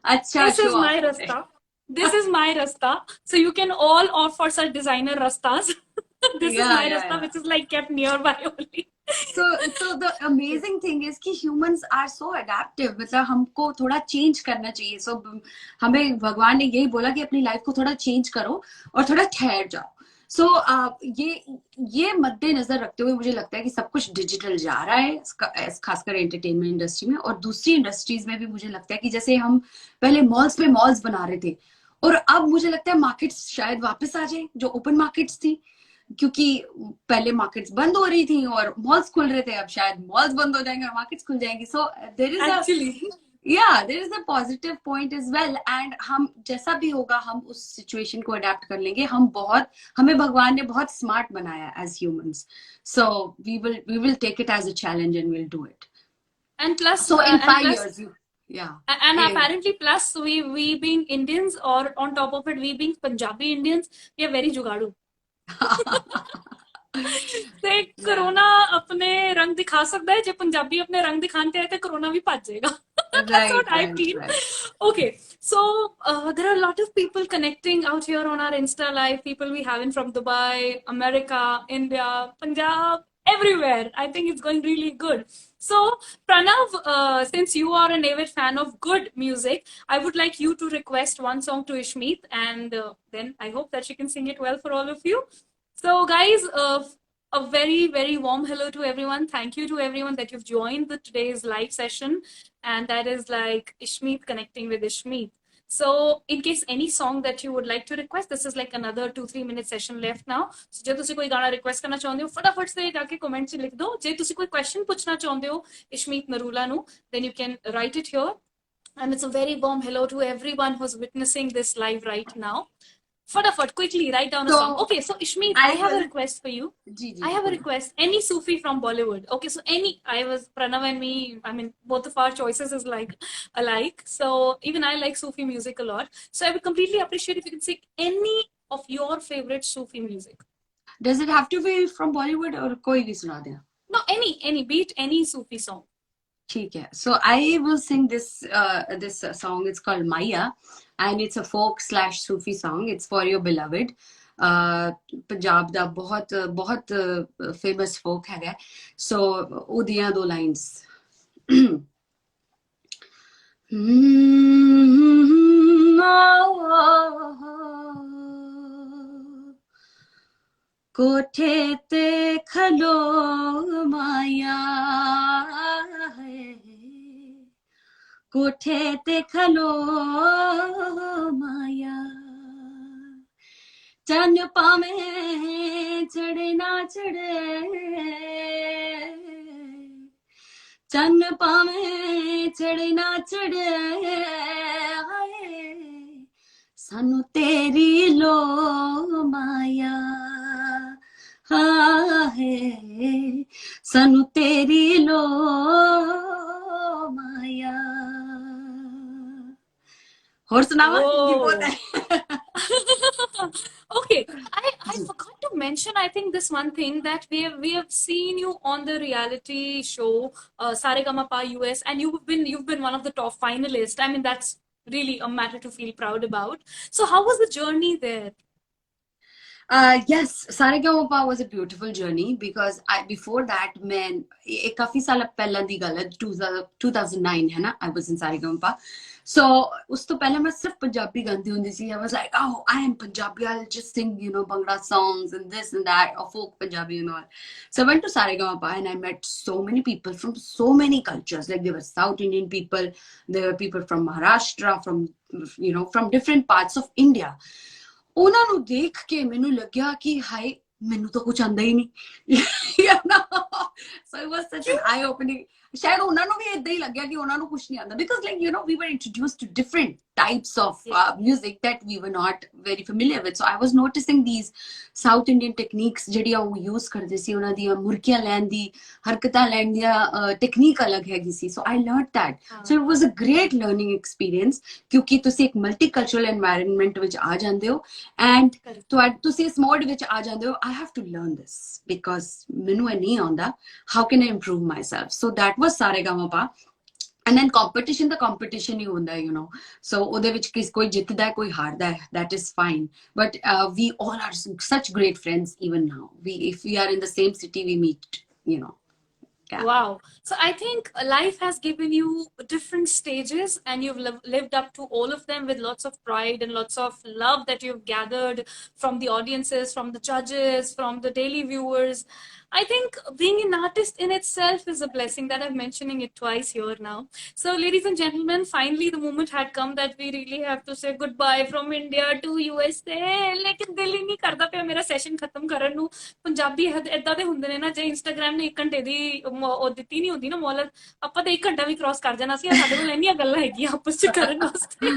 अच्छा This show is of my हो रहा rasta. This is my rasta. So you can all opt for such designer rastas. है. This is या my या rasta, या which is like kept nearby only. so the amazing thing is कि humans are so adaptive. मतलब हमको थोड़ा change करना चाहिए. So हमें भगवान ने यही बोला कि अपनी लाइफ को थोड़ा change करो और थोड़ा ठहर जाओ. So ये मद्देनजर रखते हुए मुझे लगता है कि सब कुछ डिजिटल जा रहा है, खासकर एंटरटेनमेंट इंडस्ट्री में. और दूसरी इंडस्ट्रीज में भी मुझे लगता है कि जैसे हम पहले मॉल्स में मॉल्स बना रहे थे, और अब मुझे लगता है मार्केट्स शायद वापस आ जाए जो ओपन मार्केट्स थी, क्योंकि पहले मार्केट्स बंद हो रही थी और मॉल्स खुल रहे थे. अब शायद मॉल्स बंद हो जाएंगे और मार्केट्स खुल जाएंगी. So there is a Actually. There is a positive point as well. And हम जैसा भी होगा हम उस सिचुएशन को अडेप्ट कर लेंगे. हमें भगवान ने बहुत स्मार्ट बनाया as humans. So we will take it as a challenge and will do it. And plus, so in and 5 years, plus, yeah. and apparently, plus we being Indians, or on top of it, we being Punjabi Indians, we are very jugadu. ਤੇ Yeah. Corona अपने रंग दिखा सकता है, जे पंजाबी अपने रंग दिखाते हैं तो कोरोना भी भाग जाएगा. That's what Right, I right, feel. right. Okay, so there are a lot of people connecting out here on our Insta Live. People we have in from Dubai, America, India, Punjab, everywhere. I think it's going really good. So, Pranav, since you are an avid fan of good music, I would like you to request one song to Ishmeet, and then I hope that she can sing it well for all of you. So, guys, a very, very warm hello to everyone. Thank you to everyone that you've joined today's live session. And that is like Ishmeet connecting with Ishmeet. So, in case any song that you would like to request, this is like another 2-3 minute session left now. So, ਜੇ ਤੁਸੀਂ ਕੋਈ ਗਾਣਾ request ਕਰਨਾ ਚਾਹੁੰਦੇ ਹੋ, ਫਟਾਫਟ ਸੇ ਜਾ ਕੇ comment 'ਚ ਲਿਖ ਦਿਓ. ਜੇ ਤੁਸੀਂ ਕੋਈ question ਪੁੱਛਣਾ ਚਾਹੁੰਦੇ ਹੋ Ishmeet Narula ਨੂੰ, then you can write it here. And it's a very warm hello to everyone who's witnessing this live right now. Fataфat, quickly write down a song. So Okay, so Ishmeet, I I have a will. request for you. Ji I ji have a बोलो. request. Any Sufi from Bollywood. Okay, so Pranav and me, I mean, both of our choices is like alike. So even I like Sufi music a lot. So I would completely appreciate if you can sing any of your favorite Sufi music. Does it have to be from Bollywood or कोई भी सुना दे? No, any beat, any Sufi song. ठीक है. So I will sing this song. It's called Maya, and it's a folk slash Sufi song. It's for your beloved. Punjab ਦਾ बहुत famous folk ਹੈਗਾ. So ਉਹਦੀਆਂ ਦੋ lines. कोठे ते खलो माया है, कोठे ते खलो माया, चन पावे चढ़े ना चढ़े, चन पावे चढ़े ना चढ़े, सानू तेरी लो माया, हाँ है सानू तेरी लो माया. और सुनावा हिंदी बहुत है. Okay, I forgot to mention, I think this one thing that we have seen you on the reality show Saregama US, and you've been one of the top finalists. I mean, that's really a matter to feel proud about. So how was the journey there? Yes, Saregama was a beautiful journey because before that, man, काफी साल पहला दी गल है, 2009 है ना, I was in Saregama. So उस तो पहले मैं सिर्फ पंजाबी गाती होती थी. I was like, oh, I am Punjabi, I'll just sing, Bhangra songs and this and that, or folk Punjabi and all. So I went to Saregama and I met so many people from so many cultures. Like there were South Indian people, there were people from Maharashtra, from different parts of India. ਉਹਨਾਂ ਨੂੰ ਦੇਖ ਕੇ ਮੈਨੂੰ ਲੱਗਿਆ ਕਿ ਹਾਏ ਮੈਨੂੰ ਤਾਂ ਕੁਝ ਆਂਦਾ ਹੀ ਨਹੀਂ. So it was such an eye opening. ਸ਼ਾਇਦ ਉਹਨਾਂ ਨੂੰ ਵੀ ਇਦਾਂ ਹੀ ਲੱਗਿਆ ਕਿ ਉਹਨਾਂ ਨੂੰ ਕੁਝ ਨਹੀਂ ਆਂਦਾ, because we were introduced to different types of music that we were not very familiar with. So I was noticing these South Indian techniques ਜਿਹੜੀਆਂ ਉਹ use ਕਰਦੇ ਸੀ, ਉਹਨਾਂ ਦੀਆਂ ਮੁਰਕੀਆਂ ਲੈਣ ਦੀ, ਹਰਕਤਾਂ ਲੈਣ ਦੀਆਂ technique ਅਲੱਗ ਹੈਗੀ ਸੀ. So I learned that. So it was a great learning experience ਕਿਉਂਕਿ ਤੁਸੀਂ ਇੱਕ multicultural environment ਵਿੱਚ ਆ ਜਾਂਦੇ ਹੋ and ਤੁਸੀਂ ਇਸ mode ਵਿੱਚ ਆ ਜਾਂਦੇ ਹੋ. I have to learn this because ਮੈਨੂੰ ਇਹ ਨਹੀਂ ਆਉਂਦਾ. How can I improve myself? So that was Saregama. And then competition ही होता है, so ਉਹਦੇ ਵਿੱਚ ਕੋਈ ਜਿੱਤਦਾ ਹੈ ਕੋਈ ਹਾਰਦਾ ਹੈ, that is fine, but we all are such great friends even now. If we are in the same city, we meet, Yeah. Wow. So I think life has given you different stages and you've lived up to all of them with lots of pride and lots of love that you've gathered from the audiences, from the judges, from the daily viewers. I think being an artist in itself is a blessing, that I'm mentioning it twice here now. So ladies and gentlemen, finally the moment had come that we really have to say goodbye from India to USA. लेकिन दिल ही नहीं करता पिया मेरा session खत्म करन नू. पंजाबी इदां दे हुंदे ने ना, जे Instagram ने 1 घंटे दी ਉਹ ਦਿੱਤੀ ਨਹੀਂ ਹੁੰਦੀ ਨਾ ਮੌਲਤ, ਆਪਾਂ ਤਾਂ 1 ਘੰਟਾ ਵੀ ਕ੍ਰਾਸ ਕਰ ਜਾਣਾ ਸੀ. ਸਾਡੇ ਕੋਲ ਇੰਨੀਆਂ ਗੱਲਾਂ ਹੈਗੀਆਂ ਆਪਸ ਚ ਕਰਨ ਵਾਸਤੇ.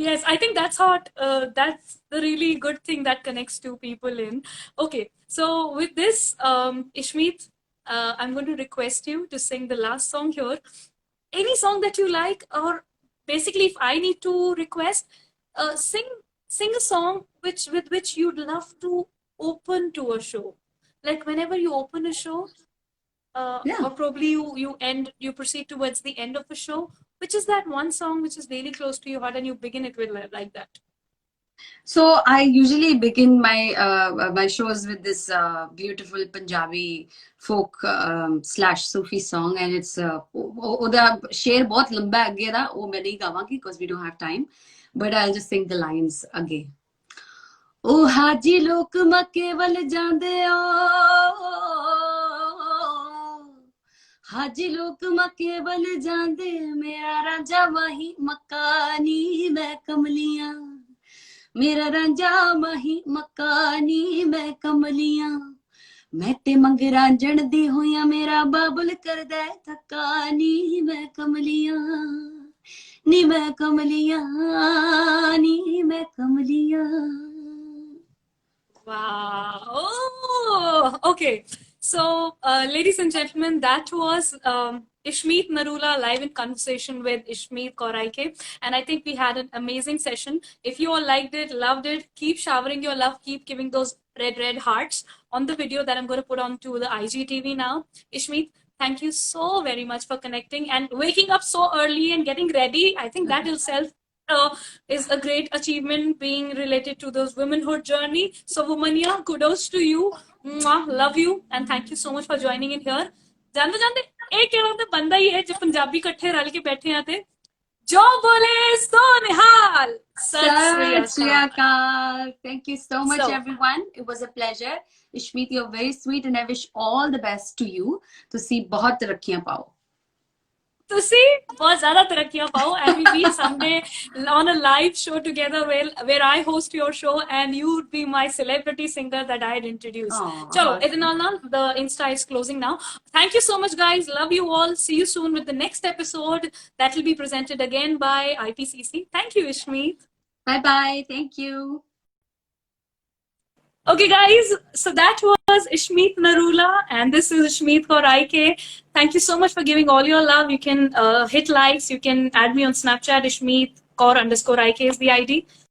Yes, I think that's the really good thing that connects two people in. Okay, so with this, Ishmeet, I'm going to request you to sing the last song here. Any song that you like, or basically if I need to request, sing a song with which you'd love to open to a show. Like whenever you open a show, or probably you proceed towards the end of the show, which is that one song which is really close to your heart and you begin it with like that? So I usually begin my shows with this beautiful Punjabi folk slash Sufi song, and it's ਉਹਦਾ ਸ਼ੇਰ ਬਹੁਤ ਲੰਬਾ ਹੈ ਅੱਗੇ ਦਾ, ਉਹ ਮੈਂ ਨਹੀਂ ਗਾਵਾਂਗੀ because we don't have time, but I'll just sing the lines again. ਉਹ ਹਾਜੀ ਲੋਕ ਮੱਕੇ ਵੱਲ ਜਾਂਦੇ ਓ, ਹਾਜੀ ਲੋਕ ਮੱਕੇ ਵੱਲ ਜਾਂਦੇ, ਮੇਰਾ ਰਾਂਝਾ ਮਾਹੀ ਮੱਕਾ ਨੀ ਮੈਂ ਕਮਲੀਆਂ, ਮੇਰਾ ਰਾਂਝਾ ਮਾਹੀ ਮੱਕਾ ਨੀ ਮੈਂ ਕਮਲੀਆਂ, ਮੈਂ ਤੇ ਮੰਗਰਾਂਜਣ ਦੀ ਹੋਈਆਂ, ਮੇਰਾ ਬਾਬਲ ਕਰਦਾ ਥੱਕਾ ਨੀ ਮੈਂ ਕਮਲੀਆਂ, ਨੀ ਮੈਂ ਕਮਲੀਆਂ, ਨੀ ਮੈਂ ਕਮਲੀਆਂ. Wow. Oh, okay. So, ladies and gentlemen, that was Ishmeet Narula live in conversation with Ishmeet Koraike. And I think we had an amazing session. If you all liked it, loved it, keep showering your love, keep giving those red hearts on the video that I'm going to put onto the IGTV now. Ishmeet, Thank you so very much for connecting and waking up so early and getting ready. I think that itself is a great achievement being related to those womanhood journey. So, Womania, kudos to you. Mwah, love you and thank you so much for joining in here. जानते जानते एक केवल तो बंदा ही है जो पंजाबी इकट्ठे रल के बैठे हैं ते जो बोले सो निहाल सत श्री Sat Shri अकाल. Akal. Thank you so much, So- everyone. It was a pleasure. Ishmeet, you're very sweet, and I wish all the best to you. To see बहुत तरक्कियां पाओ. ਤੁਸੀਂ ਬਹੁਤ ਜ਼ਿਆਦਾ ਤਰੱਕੀਆਂ ਪਾਓ and we meet someday on a live show together where I host your show and you would be my celebrity singer that I had introduced. Aw, Chalo, awesome. ਇਹਦੇ ਨਾਲ the Insta is closing now. Thank you so much, guys. Love you all. See you soon with the next episode that will be presented again by IPCC. Thank you, Ishmeet. Bye bye. Thank you. Okay, guys, so that was Ishmeet Narula, and this is Ishmeet Kaur IK. Thank you so much for giving all your love. You can hit likes, you can add me on Snapchat, Ishmeet Kaur _IK is the ID.